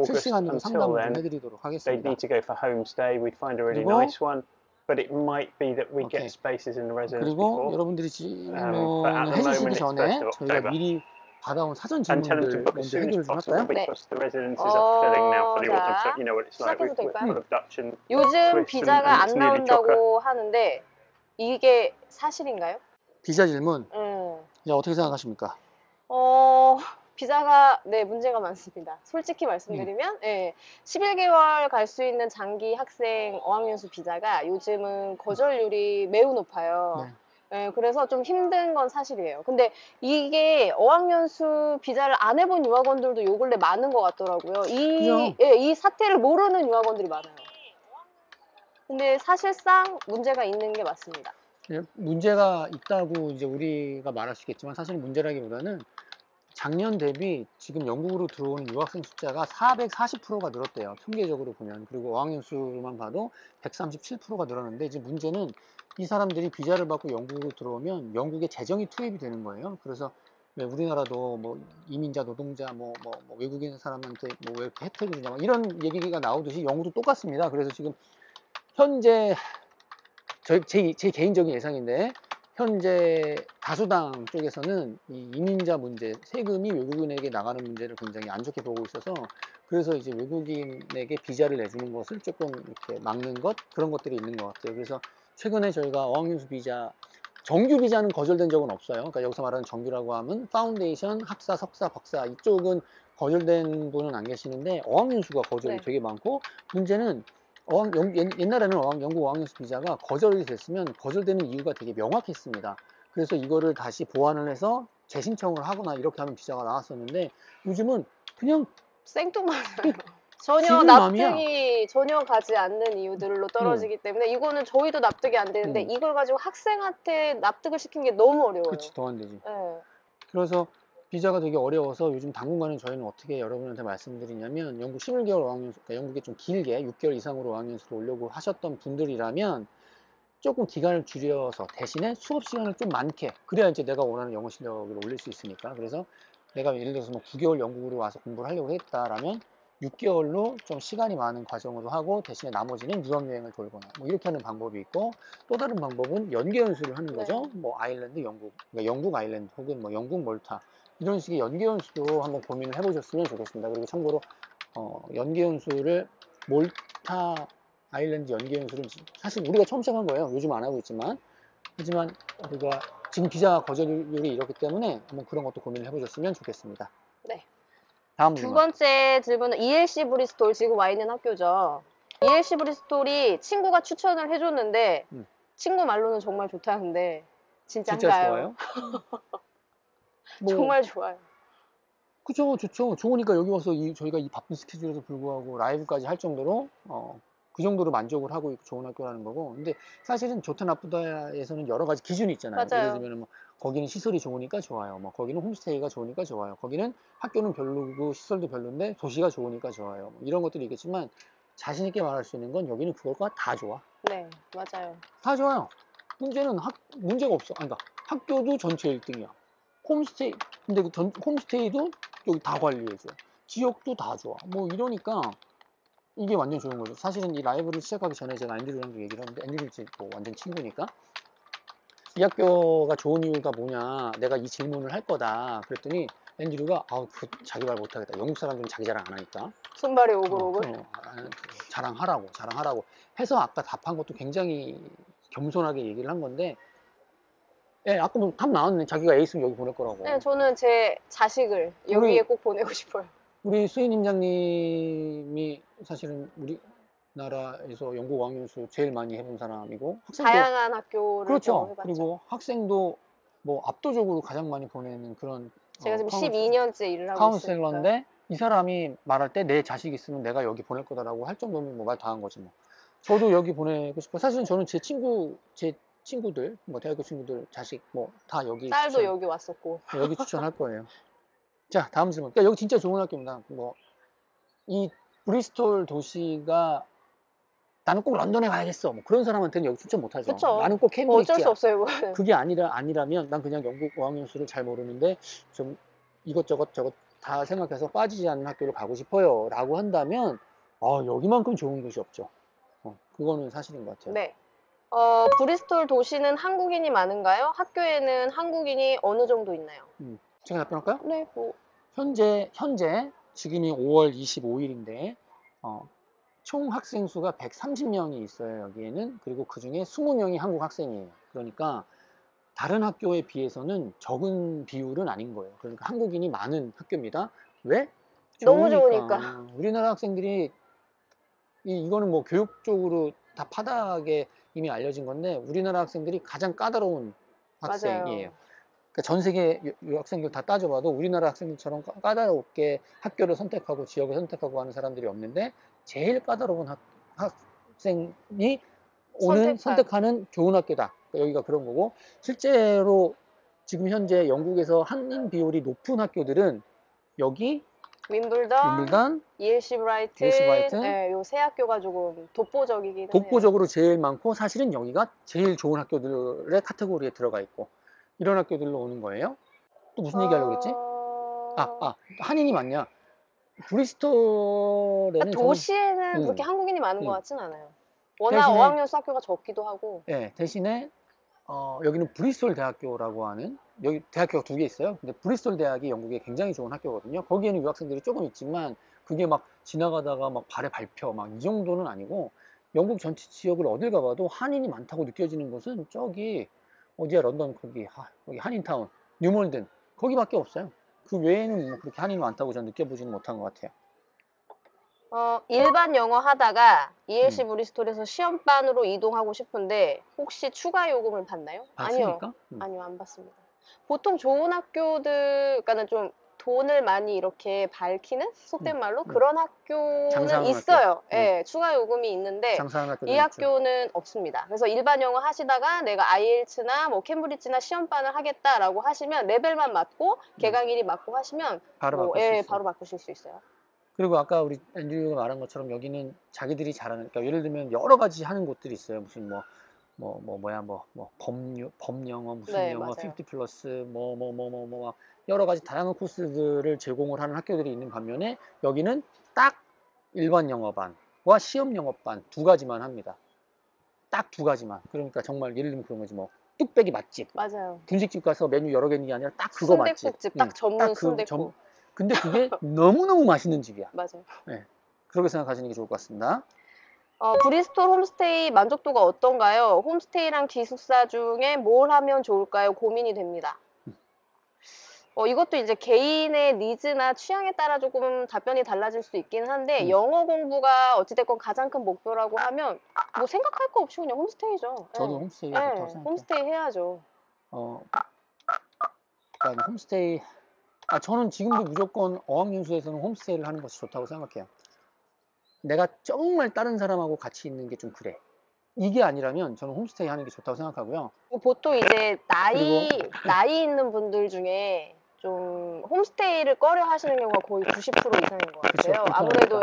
실시간으로 상담을 좀 해드리도록 하겠습니다. They need to go for homestay. We'd find a really nice one, but it might be that we get spaces in the residence 그리고 before. 여러분들이 질문을 해주시기 전에 저희가 미리 받아온 사전 And tell them to 질문들 book as 먼저 soon as 해결을 좀 possible 할까요? because the residences are filling now for the autumn. So 자, you know what it's like. 시작해도 We're 될까요? full of Dutch and 요즘 Swiss 비자가 and 안 it's nearly chocker. 나온다고 하는데 이게 사실인가요? 비자 질문. 음. 야, 어떻게 생각하십니까? 비자가 네 문제가 많습니다. 솔직히 말씀드리면 11개월 갈 수 있는 장기 학생 어학연수 비자가 요즘은 거절률이 매우 높아요. 네. 그래서 좀 힘든 건 사실이에요. 근데 이게 어학연수 비자를 안 해본 유학원들도 요 근래 많은 것 같더라고요. 이 사태를 모르는 유학원들이 많아요. 근데 사실상 문제가 있는 게 맞습니다. 문제가 있다고 이제 우리가 말할 수 있겠지만 사실 문제라기보다는 작년 대비 지금 영국으로 들어오는 유학생 숫자가 440%가 늘었대요. 통계적으로 보면. 그리고 어학연수만 봐도 137%가 늘었는데 이제 문제는 이 사람들이 비자를 받고 영국으로 들어오면 영국에 재정이 투입이 되는 거예요. 그래서 왜 우리나라도 뭐 이민자, 노동자, 뭐 외국인 사람한테 뭐 왜 혜택을 주냐 막 이런 얘기가 나오듯이 영국도 똑같습니다. 그래서 지금 현재 제 개인적인 예상인데 현재 다수당 쪽에서는 이 이민자 문제, 세금이 외국인에게 나가는 문제를 굉장히 안 좋게 보고 있어서 그래서 이제 외국인에게 비자를 내주는 것을 조금 이렇게 막는 그런 것들이 있는 것 같아요. 그래서 최근에 저희가 어학연수 비자, 정규 비자는 거절된 적은 없어요. 그러니까 여기서 말하는 정규라고 하면 파운데이션, 학사, 석사, 박사 이쪽은 거절된 분은 안 계시는데 어학연수가 거절이 되게 많고 문제는 옛날에는 영국 어학연수 비자가 거절이 됐으면 거절되는 이유가 되게 명확했습니다. 그래서 이거를 다시 보완을 해서 재신청을 하거나 이렇게 하면 비자가 나왔었는데 요즘은 그냥 생뚱맞아요. 전혀 지금 납득이 전혀 가지 않는 이유들로 떨어지기 때문에 이거는 저희도 납득이 안 되는데 이걸 가지고 학생한테 납득을 시키는 게 너무 어려워요. 그렇지, 더 안 되지. 네. 그래서 비자가 되게 어려워서 요즘 당분간은 저희는 어떻게 여러분한테 말씀드리냐면 영국 11개월 어학연수, 그러니까 영국에 좀 길게 6개월 이상으로 어학연수를 오려고 하셨던 분들이라면 조금 기간을 줄여서 대신에 수업 시간을 좀 많게 그래야 이제 내가 원하는 영어 실력을 올릴 수 있으니까. 그래서 내가 예를 들어서 뭐 9개월 영국으로 와서 공부를 하려고 했다라면 6개월로 좀 시간이 많은 과정으로 하고 대신에 나머지는 유학여행을 돌거나 뭐 이렇게 하는 방법이 있고 또 다른 방법은 연계연수를 하는 거죠. 뭐 아일랜드, 영국, 그러니까 영국 아일랜드 혹은 뭐 영국 몰타 이런 식의 연계연수도 한번 고민을 해보셨으면 좋겠습니다. 그리고 참고로 연계연수를 몰타 아일랜드 연계연수를 사실 우리가 처음 시작한 거예요. 요즘 안 하고 있지만 하지만 우리가 지금 비자 거절률이 이렇기 때문에 한번 그런 것도 고민을 해보셨으면 좋겠습니다. 네. 다음 두 번째 질문은 ELC 브리스톨 지금 와 있는 학교죠. ELC 브리스톨이 친구가 추천을 해줬는데 친구 말로는 정말 좋다는데 진짜 좋아요? 정말 좋아요. 그죠, 좋죠. 좋으니까 여기 와서 저희가 이 바쁜 스케줄에도 불구하고 라이브까지 할 정도로 그 정도로 만족을 하고 있고 좋은 학교라는 거고. 근데 사실은 좋다 나쁘다에서는 여러 가지 기준이 있잖아요. 맞아요. 예를 들면 뭐 거기는 시설이 좋으니까 좋아요. 뭐 거기는 홈스테이가 좋으니까 좋아요. 거기는 학교는 별로고 시설도 별론데 도시가 좋으니까 좋아요. 뭐 이런 것들이 있겠지만 자신 있게 말할 수 있는 건 여기는 그것과 다 좋아. 네, 맞아요. 다 좋아요. 문제는 문제가 없어. 아니, 그러니까 학교도 전체 1등이야. 홈스테이, 근데 홈스테이도 여기 다 관리해줘. 지역도 다 좋아. 뭐 이러니까 이게 완전 좋은 거죠. 사실은 이 라이브를 시작하기 전에 제가 앤드류랑도 얘기를 하는데 앤드류 뭐 완전 친구니까 이 학교가 좋은 이유가 뭐냐, 내가 이 질문을 할 거다 그랬더니 앤드류가 자기 말 못하겠다. 영국 사람들은 자기 자랑 안 하니까 손발이 오글오글. 자랑하라고 해서 아까 답한 것도 굉장히 겸손하게 얘기를 한 건데 아까 뭐 답 나왔네. 자기가 A 있으면 여기 보낼 거라고. 네, 저는 제 자식을 여기에 꼭 보내고 싶어요. 우리 수인 팀장님이 사실은 우리나라에서 영국 어학연수 제일 많이 해본 사람이고 학생도 다양한 학교를 그렇죠. 해봤죠. 그리고 학생도 뭐 압도적으로 가장 많이 보내는 그런 제가 지금 12년째 일을 하고 카운셀러인데 이 사람이 말할 때 내 자식 있으면 내가 여기 보낼 거다라고 할 정도면 뭐 말 다 한 거지 뭐. 저도 여기 보내고 싶어요. 사실은 저는 제 친구들, 뭐 대학교 친구들 자식 뭐 다 여기 딸도 여기 왔었고 여기 추천할 거예요. 자, 다음 질문. 그러니까 여기 진짜 좋은 학교입니다. 뭐 이 브리스톨 도시가 나는 꼭 런던에 가야겠어. 뭐 그런 사람한테는 여기 추천 못 하죠. 그쵸. 나는 꼭 케임브리지야. 어쩔 수 없어요. 그거는. 그게 아니라면 난 그냥 영국 어학연수를 잘 모르는데 좀 이것저것 다 생각해서 빠지지 않는 학교를 가고 싶어요. 라고 한다면 여기만큼 좋은 곳이 없죠. 그거는 사실인 것 같아요. 네. 브리스톨 도시는 한국인이 많은가요? 학교에는 한국인이 어느 정도 있나요? 제가 답변할까요? 네, 뭐 현재 지금이 5월 25일인데 총 학생 수가 130명이 있어요, 여기에는. 그리고 그 중에 20명이 한국 학생이에요. 그러니까 다른 학교에 비해서는 적은 비율은 아닌 거예요. 그러니까 한국인이 많은 학교입니다. 왜? 너무 좋으니까. 우리나라 학생들이 이거는 뭐 교육적으로 다 파닥에 이미 알려진 건데, 우리나라 학생들이 가장 까다로운 학생이에요. 맞아요. 그러니까 전 세계 학생들 다 따져봐도 우리나라 학생들처럼 까다롭게 학교를 선택하고 지역을 선택하고 하는 사람들이 없는데, 제일 까다로운 학생이 선택하는 좋은 학교다. 그러니까 여기가 그런 거고, 실제로 지금 현재 영국에서 한인 비율이 높은 학교들은 여기 윈블던, ELC 브라이튼, 네, 요 세 학교가 조금 독보적이긴 해요. 독보적으로 제일 많고, 사실은 여기가 제일 좋은 학교들의 카테고리에 들어가 있고, 이런 학교들로 오는 거예요. 또 무슨 얘기하려고 그랬지? 한인이 많냐? 브리스톨에는 그러니까 도시에는 그렇게 한국인이 많은 것 같진 않아요. 워낙 대신에, 어학연수 학교가 적기도 하고. 네, 대신에 여기는 브리스톨 대학교라고 하는, 여기 대학교가 2개 있어요. 근데 브리스톨 대학이 영국에 굉장히 좋은 학교거든요. 거기에는 유학생들이 조금 있지만 그게 막 지나가다가 막 발에 밟혀 막 이 정도는 아니고, 영국 전체 지역을 어딜 가봐도 한인이 많다고 느껴지는 곳은 저기 어디야, 런던 거기 한인타운, 뉴몰든 거기밖에 없어요. 그 외에는 뭐 그렇게 한인이 많다고 저는 느껴보지는 못한 것 같아요. 일반 영어 하다가 ELC 브리스톨에서 시험반으로 이동하고 싶은데 혹시 추가 요금을 받나요? 받습니까? 아니요, 안 받습니다. 보통 좋은 학교들, 그러니까는 좀 돈을 많이 이렇게 밝히는, 속된 말로 그런 학교는 있어요. 예, 추가 요금이 있는데 이 학교는 없습니다. 그래서 일반 영어 하시다가 내가 IELTS나 뭐 캠브리지나 시험반을 하겠다라고 하시면 레벨만 맞고 개강일이 맞고 하시면 바로 바꾸실 수 있어요. 그리고 아까 우리 앤드류가 말한 것처럼 여기는 자기들이 잘하는, 그러니까 예를 들면 여러 가지 하는 곳들이 있어요. 무슨 법영어, 무슨 영어, 50 플러스, 여러 가지 다양한 코스들을 제공을 하는 학교들이 있는 반면에, 여기는 딱 일반 영어반과 시험 영어반 2가지만 합니다. 딱 2가지만. 그러니까 정말 예를 들면 그런 거지, 뭐 뚝배기 맛집. 맞아요. 분식집 가서 메뉴 여러 개 있는 게 아니라 딱 그거 맛집. 순댓국집, 딱 전문 순댓국. 근데 그게 너무너무 맛있는 집이야. 맞아요. 네, 그렇게 생각하시는 게 좋을 것 같습니다. 브리스톨 홈스테이 만족도가 어떤가요? 홈스테이랑 기숙사 중에 뭘 하면 좋을까요? 고민이 됩니다. 이것도 이제 개인의 니즈나 취향에 따라 조금 답변이 달라질 수 있긴 한데, 영어 공부가 어찌됐건 가장 큰 목표라고 하면 뭐 생각할 거 없이 그냥 홈스테이죠. 저도 홈스테이 좋다고 생각해요. 홈스테이 해야죠. 그러니까 홈스테이, 저는 지금도 무조건 어학연수에서는 홈스테이를 하는 것이 좋다고 생각해요. 내가 정말 다른 사람하고 같이 있는 게 좀 그래. 이게 아니라면 저는 홈스테이 하는 게 좋다고 생각하고요. 보통 이제 나이 있는 분들 중에 좀 홈스테이를 꺼려 하시는 경우가 거의 90% 이상인 것 같아요. 그쵸, 아무래도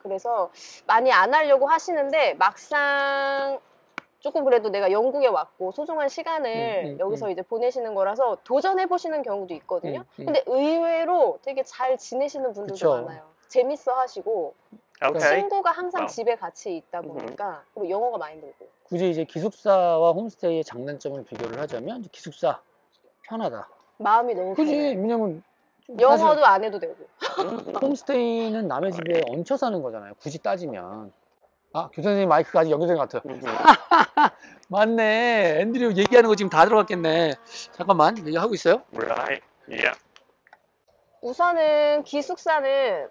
그래서 많이 안 하려고 하시는데, 막상 조금 그래도 내가 영국에 왔고 소중한 시간을 여기서 이제 보내시는 거라서 도전해 보시는 경우도 있거든요. 근데 의외로 되게 잘 지내시는 분들도 많아요. 재밌어 하시고, 친구가 항상 집에 같이 있다 보니까, 그리고 영어가 많이 늘고. 굳이 이제 기숙사와 홈스테이의 장단점을 비교를 하자면, 기숙사 편하다. 마음이 너무 편해요. 그지? 왜냐면 영어도 안 해도 되고. 홈스테이는 남의 집에 얹혀 사는 거잖아요. 굳이 따지면. 교수님 마이크가 아직 연결된 것 같아요. 맞네. 앤드류 얘기하는 거 지금 다 들어갔겠네. 잠깐만, 얘기하고 있어요? Right. Yeah. 우선은 기숙사는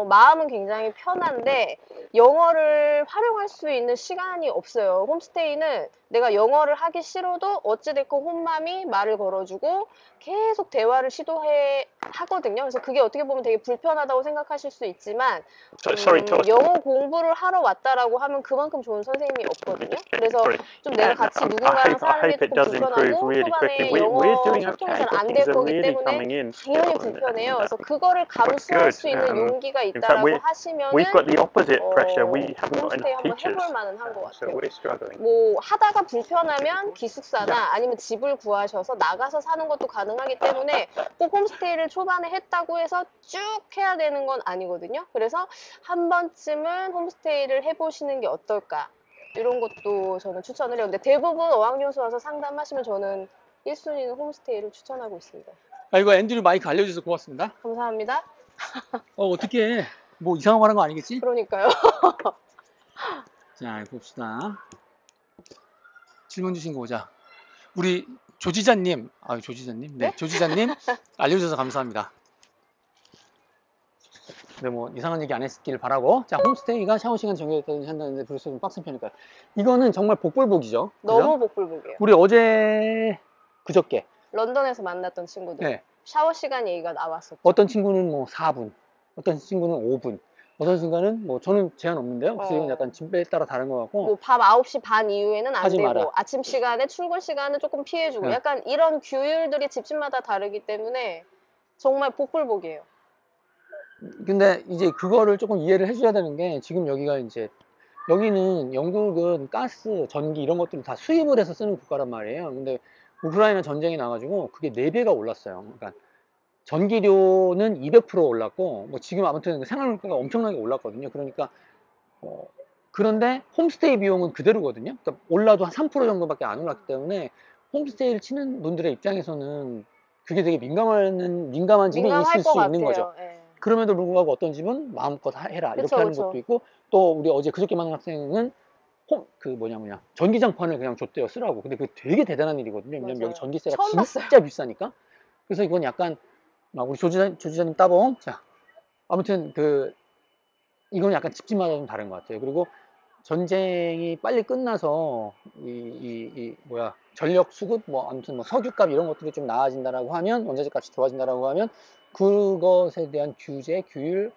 마음은 굉장히 편한데 영어를 활용할 수 있는 시간이 없어요. 홈스테이는 내가 영어를 하기 싫어도 어찌됐건 홈맘이 말을 걸어주고 계속 대화를 하거든요. 그래서 그게 어떻게 보면 되게 불편하다고 생각하실 수 있지만, 영어 공부를 하러 왔다라고 하면 그만큼 좋은 선생님이 없거든요. 그래서 좀 내가 같이 누군가랑 사는 게 조금 불편하고 초반에 영어 소통이 잘 안 될 거기 때문에 당연히 불편해요. 그래서 그거를 감수할 수 있는 용기가 있다라고 하시면은 홈스테이 한번 해볼 만은 한 것 같아요. 뭐 하다가 불편하면 기숙사나 아니면 집을 구하셔서 나가서 사는 것도 가능하기 때문에 꼭 홈스테이를 초반에 했다고 해서 쭉 해야 되는 건 아니거든요. 그래서 한 번쯤은 홈스테이를 해보시는 게 어떨까, 이런 것도 저는 추천을 해요. 근데 대부분 어학연수 와서 상담하시면 저는 1순위는 홈스테이를 추천하고 있습니다. 아, 이거 앤드류 마이크 알려주셔서 고맙습니다. 감사합니다. 어떻게 뭐 이상한 거 하는 거 아니겠지? 그러니까요. 자, 봅시다. 질문 주신 거 보자. 우리 조지자님, 조지자님? 네, 네? 조지자님 알려주셔서 감사합니다. 네, 뭐 이상한 얘기 안 했길 바라고. 자, 홈스테이가 샤워 시간 정해졌다든지 한다는데 벌써 좀 빡센 편일까요? 이거는 정말 복불복이죠. 너무 복불복이에요. 우리 어제 그저께 런던에서 만났던 친구들. 네. 샤워 시간 얘기가 나왔었죠. 어떤 친구는 뭐 4분, 어떤 친구는 5분, 어떤 친구는 뭐 저는 제한 없는데요. 그래서 이건 약간 집에 따라 다른 것 같고. 뭐 밤 9시 반 이후에는 안 하지 되고 마라. 아침 시간에 출근 시간은 조금 피해주고 네. 약간 이런 규율들이 집집마다 다르기 때문에 정말 복불복이에요. 근데 이제 그거를 조금 이해를 해줘야 되는 게 지금 여기가 이제 여기는 영국은 가스, 전기 이런 것들을 다 수입을 해서 쓰는 국가란 말이에요. 근데 우크라이나 전쟁이 나가지고 그게 4배가 올랐어요. 그러니까 전기료는 200% 올랐고 뭐 지금 아무튼 생활물가가 엄청나게 올랐거든요. 그러니까 그런데 홈스테이 비용은 그대로거든요. 그러니까 올라도 한 3% 정도밖에 안 올랐기 때문에 홈스테이를 치는 분들의 입장에서는 그게 되게 민감한 집이 있을 수 있는 거죠. 예. 그럼에도 불구하고 어떤 집은 마음껏 해라 이렇게 그쵸, 하는 그쵸. 것도 있고, 또 우리 어제 그저께 만난 학생은 전기장판을 그냥 줬대요, 쓰라고. 근데 그게 되게 대단한 일이거든요. 왜냐면 맞아요. 여기 전기세가 처음 진짜 비싸니까. 그래서 이건 약간 우리 조지자님 따봉. 자, 아무튼 이건 약간 집집마다 좀 다른 것 같아요. 그리고 전쟁이 빨리 끝나서 전력 수급 아무튼 석유값 이런 것들이 좀 나아진다라고 하면, 원자재 값이 좋아진다라고 하면 그것에 대한 규제, 규율,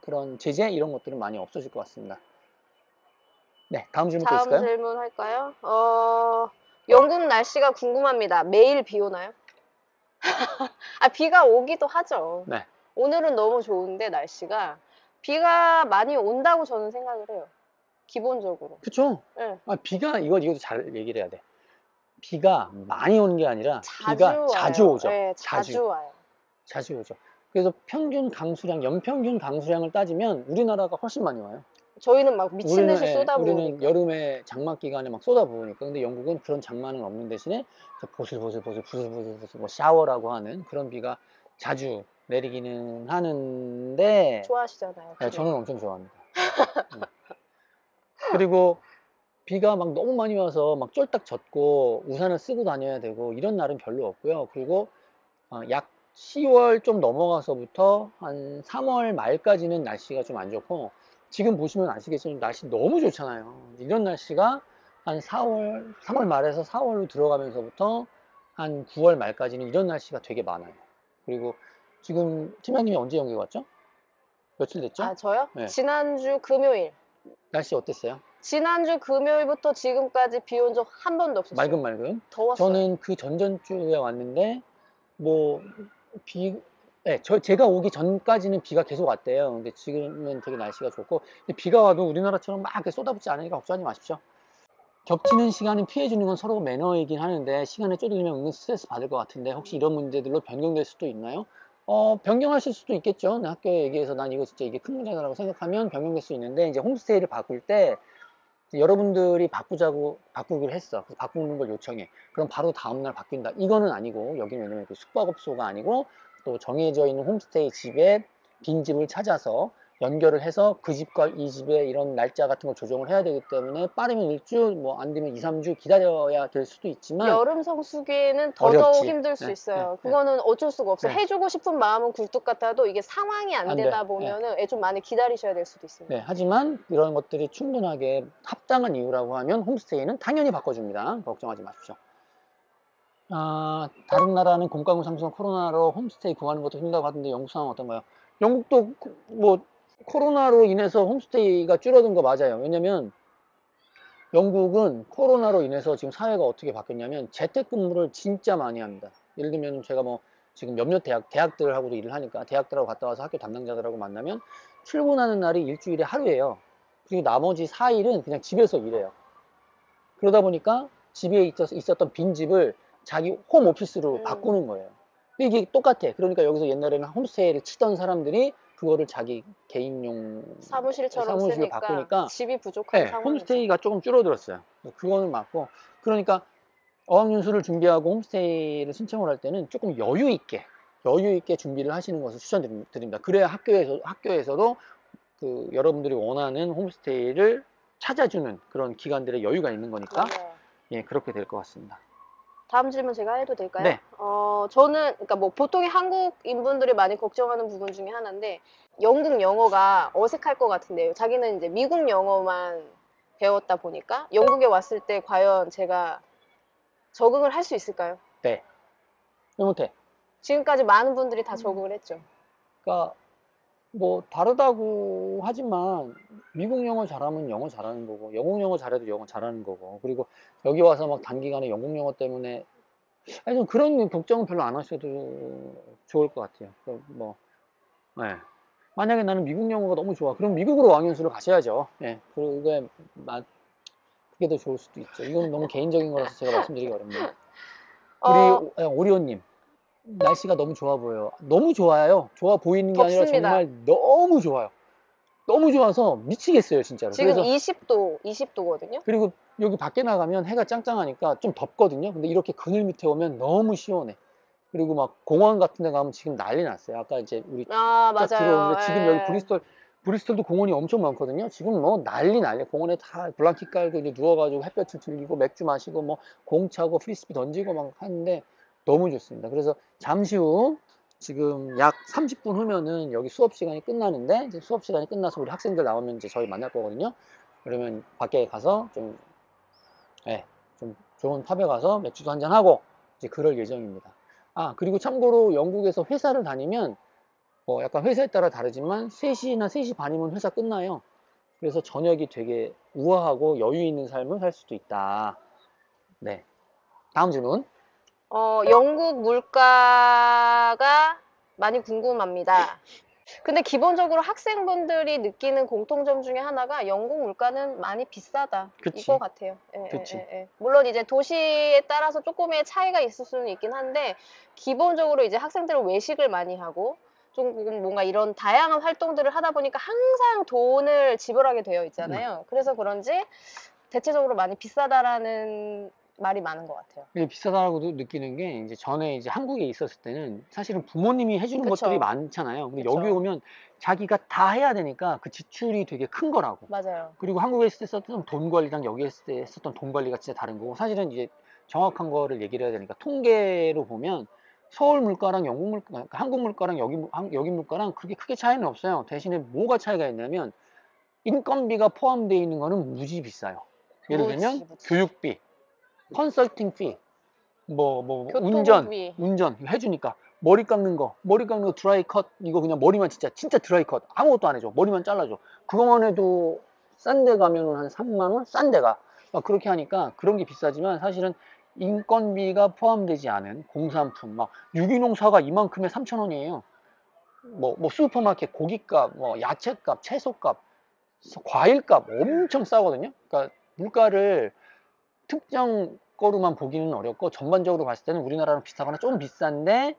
그런 제재 이런 것들은 많이 없어질 것 같습니다. 네, 다음 질문 또 다음 있을까요? 질문 할까요? 영국 날씨가 궁금합니다. 매일 비 오나요? 비가 오기도 하죠. 네. 오늘은 너무 좋은데 날씨가 비가 많이 온다고 저는 생각을 해요. 기본적으로. 그쵸? 네. 비가 이것도 잘 얘기를 해야 돼. 비가 많이 오는 게 아니라 비가 자주 오죠. 네, 자주 와요. 자주 오죠. 그래서 평균 강수량, 연평균 강수량을 따지면 우리나라가 훨씬 많이 와요. 저희는 막 미친 듯이 쏟아부으니까. 우리는 여름에 장마 기간에 막 쏟아부으니까. 근데 영국은 그런 장마는 없는 대신에 보슬보슬 뭐 샤워라고 하는 그런 비가 자주 내리기는 하는데. 좋아하시잖아요. 네, 저는 엄청 좋아합니다. 네. 그리고 비가 막 너무 많이 와서 막 쫄딱 젖고 우산을 쓰고 다녀야 되고 이런 날은 별로 없고요. 그리고 약 10월 좀 넘어가서부터 한 3월 말까지는 날씨가 좀 안 좋고, 지금 보시면 아시겠지만 날씨 너무 좋잖아요. 이런 날씨가 한 3월 말에서 4월로 들어가면서부터 한 9월 말까지는 이런 날씨가 되게 많아요. 그리고 지금 팀장님이 언제 영국에 왔죠? 며칠 됐죠? 저요? 네. 지난주 금요일. 날씨 어땠어요? 지난주 금요일부터 지금까지 비 온 적 한 번도 없었어요. 맑음. 더웠어요. 저는 그 전전주에 왔는데 제가 오기 전까지는 비가 계속 왔대요. 근데 지금은 되게 날씨가 좋고, 근데 비가 와도 우리나라처럼 막 이렇게 쏟아붓지 않으니까 걱정하지 마십시오. 겹치는 시간은 피해주는 건 서로 매너이긴 하는데 시간에 쪼들리면 은근 스트레스 받을 것 같은데, 혹시 이런 문제들로 변경될 수도 있나요? 변경하실 수도 있겠죠. 학교에 얘기해서 난 이거 진짜 이게 큰 문제다라고 생각하면 변경될 수 있는데, 이제 홈스테이를 바꿀 때 여러분들이 바꾸기로 했어. 그래서 바꾸는 걸 요청해. 그럼 바로 다음날 바뀐다. 이거는 아니고, 여기는 왜냐면 숙박업소가 아니고 또 정해져 있는 홈스테이 집에 빈집을 찾아서 연결을 해서 그 집과 이 집의 이런 날짜 같은 걸 조정을 해야 되기 때문에 빠르면 일주, 안 되면 2, 3주 기다려야 될 수도 있지만, 여름 성수기에는 더더욱 어렵지. 힘들 수 네, 있어요. 네, 그거는 어쩔 수가 없어. 네. 해주고 싶은 마음은 굴뚝 같아도 이게 상황이 안 되다 보면은 좀 많이 기다리셔야 될 수도 있습니다. 네, 하지만 이런 것들이 충분하게 합당한 이유라고 하면 홈스테이는 당연히 바꿔줍니다. 걱정하지 마십시오. 다른 나라는 공과금 상승, 코로나로 홈스테이 구하는 것도 힘들다고 하던데 영국 상황 어떤가요? 영국도 코로나로 인해서 홈스테이가 줄어든 거 맞아요. 왜냐면 영국은 코로나로 인해서 지금 사회가 어떻게 바뀌었냐면 재택근무를 진짜 많이 합니다. 예를 들면 제가 지금 몇몇 대학들하고도 일을 하니까 대학들하고 갔다 와서 학교 담당자들하고 만나면 출근하는 날이 일주일에 하루예요. 그리고 나머지 4일은 그냥 집에서 일해요. 그러다 보니까 집에 있었던 빈집을 자기 홈오피스로 바꾸는 거예요. 근데 이게 똑같아. 그러니까 여기서 옛날에는 홈스테이를 치던 사람들이 그거를 자기 개인용 사무실처럼 사무실로 쓰니까 바꾸니까 집이 부족한 상황이죠. 홈스테이가 조금 줄어들었어요. 그거는 맞고, 그러니까 어학연수를 준비하고 홈스테이를 신청을 할 때는 조금 여유 있게 여유 있게 준비를 하시는 것을 추천드립니다. 그래야 학교에서도 그 여러분들이 원하는 홈스테이를 찾아주는 그런 기관들의 여유가 있는 거니까 예, 그렇게 될 것 같습니다. 다음 질문 제가 해도 될까요? 네. 저는 그러니까 뭐 보통의 한국인분들이 많이 걱정하는 부분 중에 하나인데 영국 영어가 어색할 것 같은데요. 자기는 이제 미국 영어만 배웠다 보니까 영국에 왔을 때 과연 제가 적응을 할 수 있을까요? 네. 왜 못해? 지금까지 많은 분들이 다 적응을 했죠. 그러니까 뭐 다르다고 하지만 미국 영어 잘하면 영어 잘하는 거고 영국 영어 잘해도 영어 잘하는 거고 그리고 여기 와서 막 단기간에 영국 영어 때문에 아니 좀 그런 걱정은 별로 안 하셔도 좋을 것 같아요. 뭐 네. 만약에 나는 미국 영어가 너무 좋아 그럼 미국으로 어학연수를 가셔야죠. 예. 그게 그게 더 좋을 수도 있죠. 이건 너무 개인적인 거라서 제가 말씀드리기 어렵네요. 우리 오리온님 날씨가 너무 좋아 보여요. 너무 좋아요. 좋아 보이는 게 아니라 덥습니다. 정말 너무 좋아요. 너무 좋아서 미치겠어요, 진짜로. 지금 그래서 20도거든요. 그리고 여기 밖에 나가면 해가 짱짱하니까 좀 덥거든요. 근데 이렇게 그늘 밑에 오면 너무 시원해. 그리고 막 공원 같은 데 가면 지금 난리 났어요. 아까 이제 우리 딱 맞아요. 들어오는데 지금 여기 예. 브리스톨도 공원이 엄청 많거든요. 지금 뭐 난리야. 공원에 다 블랑킷 깔고 이제 누워가지고 햇볕을 들리고 맥주 마시고 뭐 공 차고 프리스비 던지고 막 하는데 너무 좋습니다. 그래서 잠시 후 지금 약 30분 후면은 여기 수업 시간이 끝나는데 이제 수업 시간이 끝나서 우리 학생들 나오면 이제 저희 만날 거거든요. 그러면 밖에 가서 좀 좋은 펍에 가서 맥주도 한잔 하고 이제 그럴 예정입니다. 그리고 참고로 영국에서 회사를 다니면 뭐 약간 회사에 따라 다르지만 3시나 3시 반이면 회사 끝나요. 그래서 저녁이 되게 우아하고 여유 있는 삶을 살 수도 있다. 네. 다음 질문. 영국 물가가 많이 궁금합니다. 근데 기본적으로 학생분들이 느끼는 공통점 중에 하나가 영국 물가는 많이 비싸다. 그치. 이거 같아요. 그치. 물론 이제 도시에 따라서 조금의 차이가 있을 수는 있긴 한데 기본적으로 이제 학생들은 외식을 많이 하고 좀 뭔가 이런 다양한 활동들을 하다 보니까 항상 돈을 지불하게 되어 있잖아요. 그래서 그런지 대체적으로 많이 비싸다라는 말이 많은 것 같아요. 비싸다고 느끼는 게 이제 전에 이제 한국에 있었을 때는 사실은 부모님이 해주는 그쵸. 것들이 많잖아요. 근데 그쵸. 여기 오면 자기가 다 해야 되니까 그 지출이 되게 큰 거라고. 맞아요. 그리고 한국에 있을 때 썼던 돈 관리랑 여기 있을 때 썼던 돈 관리가 진짜 다른 거고 사실은 이제 정확한 거를 얘기를 해야 되니까 통계로 보면 서울 물가랑 영국 물가, 그러니까 한국 물가랑 여기 물가랑 그렇게 크게 차이는 없어요. 대신에 뭐가 차이가 있냐면 인건비가 포함되어 있는 거는 무지 비싸요. 예를 들면 교육비, 컨설팅 피, 교통비. 운전 해주니까 머리 깎는 거 드라이 컷 이거 그냥 머리만 진짜 드라이 컷 아무것도 안 해줘. 머리만 잘라줘. 그거만 해도 싼 데 가면은 한 3만 원? 싼 데가 막 그렇게 하니까 그런 게 비싸지만 사실은 인건비가 포함되지 않은 공산품 막 유기농 사과 이만큼에 3,000원이에요. 뭐 슈퍼마켓 고기값, 뭐 야채값, 채소값, 과일값 엄청 싸거든요. 그러니까 물가를 특정 거로만 보기는 어렵고 전반적으로 봤을 때는 우리나라랑 비슷하거나 좀 비싼데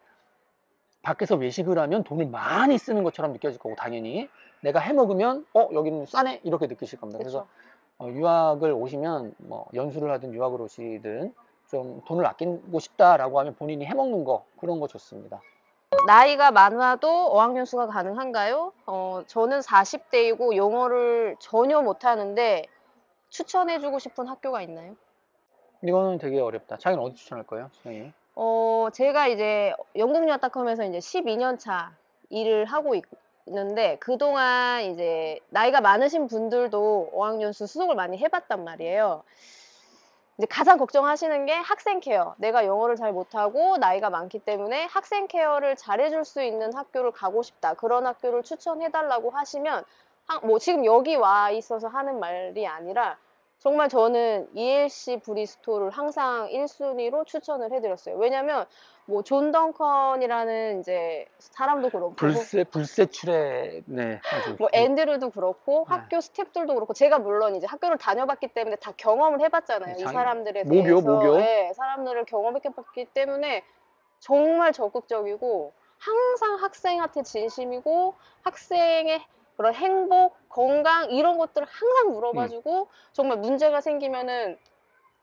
밖에서 외식을 하면 돈을 많이 쓰는 것처럼 느껴질 거고 당연히 내가 해 먹으면 여기는 싸네 이렇게 느끼실 겁니다. 그쵸. 그래서 유학을 오시면 뭐 연수를 하든 유학을 오시든 좀 돈을 아끼고 싶다라고 하면 본인이 해 먹는 거 그런 거 좋습니다. 나이가 많아도 어학연수가 가능한가요? 저는 40대이고 영어를 전혀 못하는데 추천해주고 싶은 학교가 있나요? 이거는 되게 어렵다. 자기는 어디 추천할 거예요, 수영이? 제가 이제 영국유학닷컴에서 이제 12년 차 일을 하고 있는데 그동안 이제 나이가 많으신 분들도 어학연수 수속을 많이 해봤단 말이에요. 이제 가장 걱정하시는 게 학생 케어. 내가 영어를 잘 못하고 나이가 많기 때문에 학생 케어를 잘해줄 수 있는 학교를 가고 싶다. 그런 학교를 추천해달라고 하시면 뭐 지금 여기 와 있어서 하는 말이 아니라 정말 저는 ELC 브리스톨을 항상 1순위로 추천을 해드렸어요. 왜냐면 뭐 존 덩컨이라는 이제 사람도 그렇고 불세출의 네 아주 뭐 앤드류도 그렇고 학교 스태프들도 그렇고 제가 물론 이제 학교를 다녀봤기 때문에 다 경험을 해봤잖아요. 이 사람들에 대해서 모교 네, 사람들을 경험해봤기 때문에 정말 적극적이고 항상 학생한테 진심이고 학생의 그런 행복, 건강 이런 것들을 항상 물어봐주고 정말 문제가 생기면은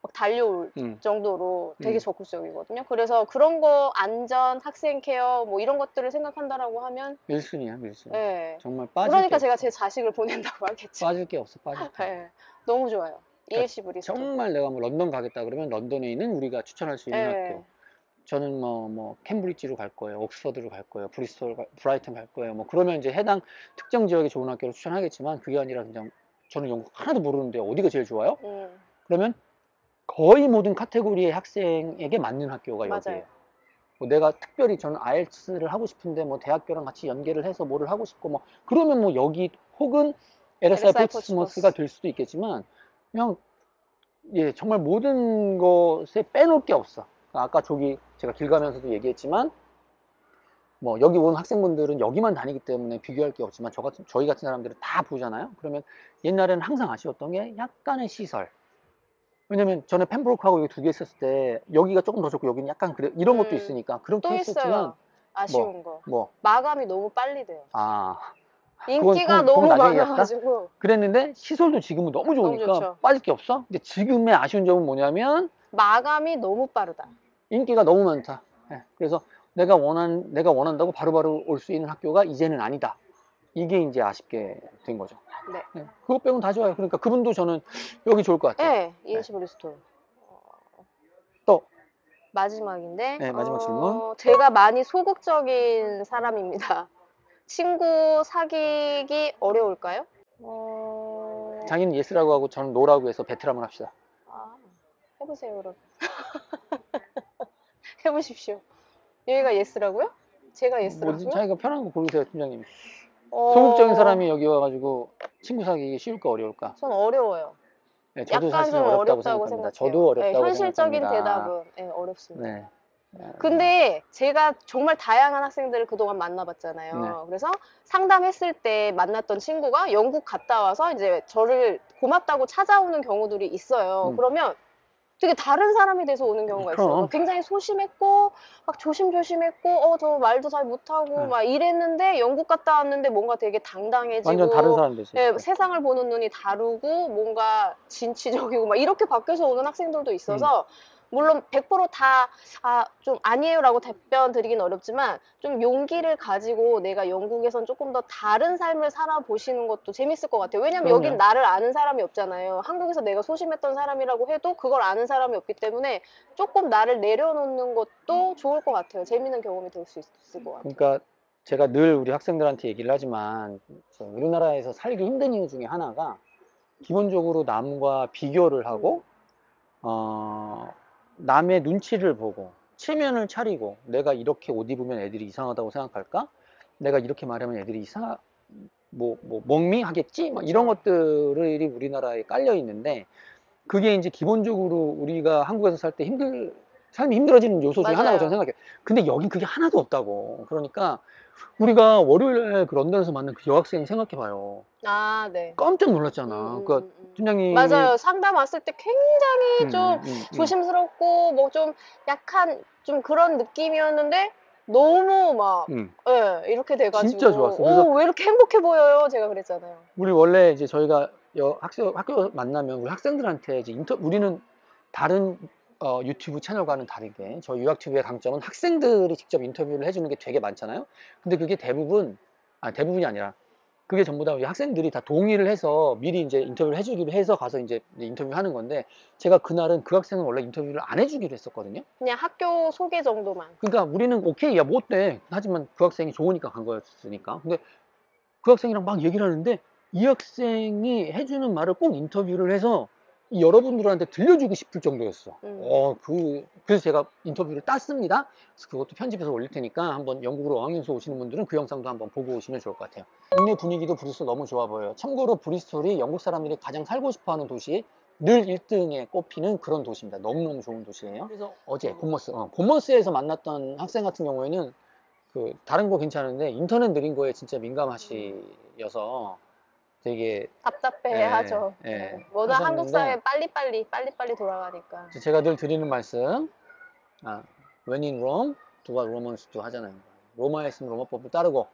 막 달려올 음. 정도로 되게 음. 적극적이거든요. 그래서 그런 거 안전, 학생 케어 뭐 이런 것들을 생각한다라고 하면 1순위야, 1순위. 예. 정말 빠질 게 그러니까 제가 없어. 제 자식을 보낸다고 하겠죠. 빠질 게 없어, 빠질 게. 예. 너무 좋아요. 그러니까 ELC 브리스톨. 정말 내가 뭐 런던 가겠다 그러면 런던에 있는 우리가 추천할 수 있는 예. 학교. 저는 뭐 캠브리지로 갈 거예요. 옥스퍼드로 갈 거예요. 브리스톨, 브라이튼 갈 거예요. 뭐 그러면 이제 해당 특정 지역에 좋은 학교를 추천하겠지만 그게 아니라 그냥 저는 영국 하나도 모르는데 어디가 제일 좋아요? 그러면 거의 모든 카테고리의 학생에게 맞는 학교가 맞아요. 여기예요. 뭐 내가 특별히 저는 IELTS를 하고 싶은데 뭐 대학교랑 같이 연계를 해서 뭐를 하고 싶고 뭐 그러면 뭐 여기 혹은 LSI LSI 포츠머스가 될 수도 있겠지만 그냥 예 정말 모든 것에 빼놓을 게 없어. 아까 저기 제가 길 가면서도 얘기했지만 뭐 여기 온 학생분들은 여기만 다니기 때문에 비교할 게 없지만 저희 같은 사람들은 다 보잖아요. 그러면 옛날에는 항상 아쉬웠던 게 약간의 시설. 왜냐면 전에 펜브로크하고 여기 두 개 있었을 때 여기가 조금 더 좋고 여기는 약간 그래 이런 것도 있으니까 그렇게 또 했었지만 있어요. 아쉬운 거. 뭐 마감이 너무 빨리 돼요. 아 인기가 그건 너무 나중에 얘기할까? 많아가지고 그랬는데 시설도 지금은 너무 좋으니까 좋죠. 빠질 게 없어. 근데 지금의 아쉬운 점은 뭐냐면 마감이 너무 빠르다. 인기가 너무 많다. 예, 그래서 내가 원한다고 바로바로 올 수 있는 학교가 이제는 아니다. 이게 이제 아쉽게 된 거죠. 네. 예, 그것 빼고는 다 좋아요. 그러니까 그분도 저는 여기 좋을 것 같아요. 네, ELC 브리스톨. 또 마지막인데 네, 마지막 질문. 제가 많이 소극적인 사람입니다. 친구 사귀기 어려울까요? 자기는 예스라고 하고 저는 노라고 해서 베트남을 합시다. 해보세요 그럼. 해보십시오. 여기가 예스라고요? 제가 예스라고요? 자기가 편한 거 고르세요, 팀장님. 소극적인 사람이 여기 와가지고 친구 사귀기 쉬울까 어려울까? 전 어려워요. 네, 저도 약간 사실 좀 어렵다고 어렵다고 생각합니다. 생각해요. 저도 어렵다고 현실적인 생각합니다. 대답은 어렵습니다. 네. 근데 제가 정말 다양한 학생들을 그동안 만나봤잖아요. 네. 그래서 상담했을 때 만났던 친구가 영국 갔다 와서 이제 저를 고맙다고 찾아오는 경우들이 있어요. 그러면 되게 다른 사람이 돼서 오는 경우가 있어요. 그럼. 굉장히 소심했고 막 조심조심했고 저 말도 잘 못하고 막 이랬는데 영국 갔다 왔는데 뭔가 되게 당당해지고 완전 다른 사람 되지. 예, 세상을 보는 눈이 다르고 뭔가 진취적이고 막 이렇게 바뀌어서 오는 학생들도 있어서 물론 100% 다 좀 아니에요라고 답변 드리긴 어렵지만 좀 용기를 가지고 내가 영국에선 조금 더 다른 삶을 살아보시는 것도 재밌을 것 같아요. 왜냐면 그럼요. 여긴 나를 아는 사람이 없잖아요. 한국에서 내가 소심했던 사람이라고 해도 그걸 아는 사람이 없기 때문에 조금 나를 내려놓는 것도 좋을 것 같아요. 재밌는 경험이 될 수 있을 것 같아요. 그러니까 제가 늘 우리 학생들한테 얘기를 하지만 우리나라에서 살기 힘든 이유 중에 하나가 기본적으로 남과 비교를 하고 남의 눈치를 보고 체면을 차리고 내가 이렇게 옷 입으면 애들이 이상하다고 생각할까? 내가 이렇게 말하면 애들이 멍미하겠지? 막 이런 것들이 우리나라에 깔려 있는데 그게 이제 기본적으로 우리가 한국에서 살 때 삶이 힘들어지는 요소 중에 하나라고 저는 생각해요. 근데 여긴 그게 하나도 없다고. 그러니까 우리가 월요일에 그 런던에서 만난 그 여학생 생각해봐요. 네. 깜짝 놀랐잖아. 그 팀장님이 맞아요. 상담 왔을 때 굉장히 좀 조심스럽고 뭐 좀 약간 좀 그런 느낌이었는데 너무 막 예, 이렇게 돼가지고 진짜 좋았어. 그래서 왜 이렇게 행복해 보여요? 제가 그랬잖아요. 우리 원래 이제 저희가 학교 만나면 우리 학생들한테 이제 우리는 다른 유튜브 채널과는 다르게 저희 유학TV의 강점은 학생들이 직접 인터뷰를 해주는 게 되게 많잖아요. 근데 그게 대부분이 아니라 그게 전부 다 우리 학생들이 다 동의를 해서 미리 이제 인터뷰를 해주기로 해서 가서 이제 인터뷰하는 건데 제가 그날은 그 학생은 원래 인터뷰를 안 해주기로 했었거든요. 그냥 학교 소개 정도만. 그러니까 우리는 오케이 야 뭐 어때 하지만 그 학생이 좋으니까 간 거였으니까. 근데 그 학생이랑 막 얘기를 하는데 이 학생이 해주는 말을 꼭 인터뷰를 해서 여러분들한테 들려주고 싶을 정도였어. 그래서 제가 인터뷰를 땄습니다. 그래서 그것도 편집해서 올릴 테니까 한번 영국으로 어학연수 오시는 분들은 그 영상도 한번 보고 오시면 좋을 것 같아요. 국내 분위기도 브리스톨 너무 좋아 보여요. 참고로 브리스톨이 영국 사람들이 가장 살고 싶어하는 도시 늘 1등에 꼽히는 그런 도시입니다. 너무너무 좋은 도시예요. 그래서 어제 본머스에서 만났던 학생 같은 경우에는 다른 거 괜찮은데 인터넷 느린 거에 진짜 민감하시여서 되게 답답해하죠. 워낙 한국 사회 빨리빨리 돌아가니까. 제가 늘 드리는 말씀, when in Rome, do what Romans do 하잖아요. 로마에 있으면 로마법을 따르고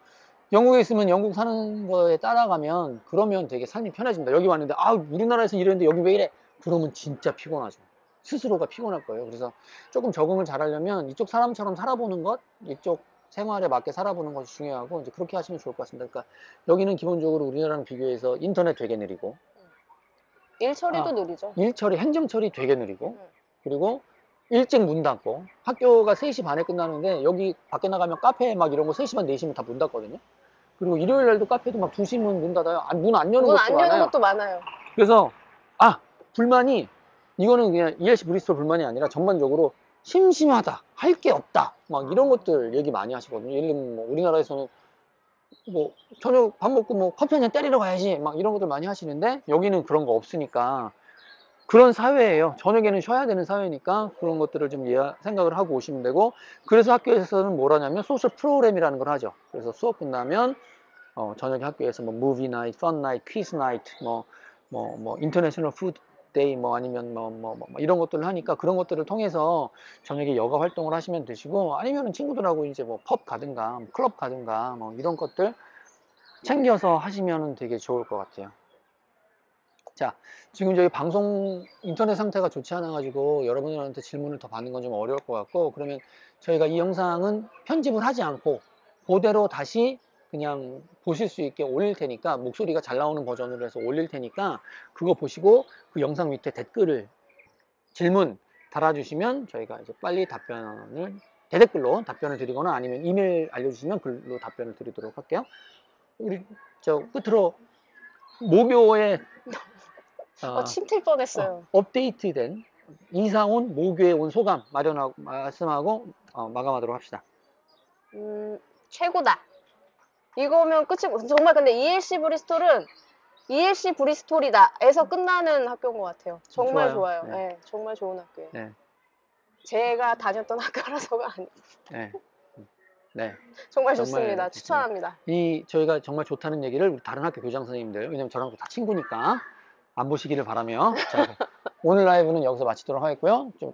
영국에 있으면 영국 사는 거에 따라가면 그러면 되게 삶이 편해집니다. 여기 왔는데 우리나라에서 이랬는데 여기 왜 이래? 그러면 진짜 피곤하죠. 스스로가 피곤할 거예요. 그래서 조금 적응을 잘하려면 이쪽 사람처럼 살아보는 것, 이쪽 생활에 맞게 살아보는 것이 중요하고 이제 그렇게 하시면 좋을 것 같습니다. 그러니까 여기는 기본적으로 우리나라랑 비교해서 인터넷 되게 느리고 일 처리도 느리죠. 일 처리, 행정 처리 되게 느리고 그리고 일찍 문 닫고 학교가 3시 반에 끝나는데 여기 밖에 나가면 카페 막 이런 거 3시 반, 4시면 다 문 닫거든요. 그리고 일요일 날도 카페도 막 2시면 문 닫아요. 문 안 여는 문 것도 안 여는 많아요. 것도 많아요. 그래서 불만이 이거는 그냥 ELC 브리스톨 불만이 아니라 전반적으로 심심하다, 할 게 없다, 막 이런 것들 얘기 많이 하시거든요. 예를 들면 뭐 우리나라에서는 뭐 저녁 밥 먹고 뭐 커피 한잔 때리러 가야지 막 이런 것들 많이 하시는데 여기는 그런 거 없으니까 그런 사회예요. 저녁에는 쉬어야 되는 사회니까 그런 것들을 좀 생각을 하고 오시면 되고 그래서 학교에서는 뭘 하냐면 소셜 프로그램이라는 걸 하죠. 그래서 수업 끝나면 저녁에 학교에서 뭐 무비 나이트, 펀 나이트, 퀴즈 나이트, 뭐 인터내셔널 푸드 데이 뭐 아니면 뭐 이런 것들을 하니까 그런 것들을 통해서 저녁에 여가 활동을 하시면 되시고 아니면 친구들하고 이제 뭐 펍 가든가 클럽 가든가 뭐 이런 것들 챙겨서 하시면 되게 좋을 것 같아요. 자, 지금 저희 방송 인터넷 상태가 좋지 않아 가지고 여러분들한테 질문을 더 받는 건 좀 어려울 것 같고 그러면 저희가 이 영상은 편집을 하지 않고 그대로 다시 그냥 보실 수 있게 올릴 테니까 목소리가 잘 나오는 버전으로 해서 올릴 테니까 그거 보시고 그 영상 밑에 댓글을 질문 달아주시면 저희가 이제 빨리 대댓글로 답변을 드리거나 아니면 이메일 알려주시면 글로 답변을 드리도록 할게요. 우리 저 끝으로 모교에 침 튈 뻔했어요. 업데이트된 이사 온 모교에 온 소감 말씀하고 마감하도록 합시다. 최고다. 이거면 끝이고 정말 근데 ELC 브리스톨은 ELC 브리스톨이다 에서 끝나는 학교인 것 같아요. 정말 좋아요. 네. 네, 정말 좋은 학교예요. 네. 제가 다녔던 학교라서가 아니에요. 네. 네. 정말 좋습니다. 추천합니다. 저희가 정말 좋다는 얘기를 우리 다른 학교 교장 선생님들, 왜냐면 저랑 다 친구니까 안 보시기를 바라며 자, 오늘 라이브는 여기서 마치도록 하겠고요. 좀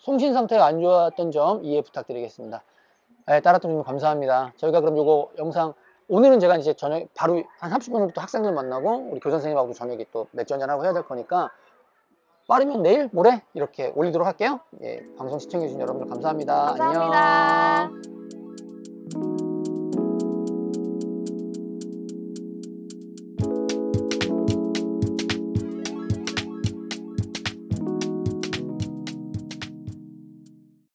송신 상태가 안 좋았던 점 이해 부탁드리겠습니다. 네, 따라주님 감사합니다. 저희가 그럼 요거 영상 오늘은 제가 이제 저녁 바로 한 30분 후부터 학생들 만나고 우리 교장 선생님하고 저녁에 또 맥주 한잔 하고 해야 될 거니까 빠르면 내일 모레 이렇게 올리도록 할게요. 예, 방송 시청해주신 여러분들 감사합니다. 감사합니다. 안녕.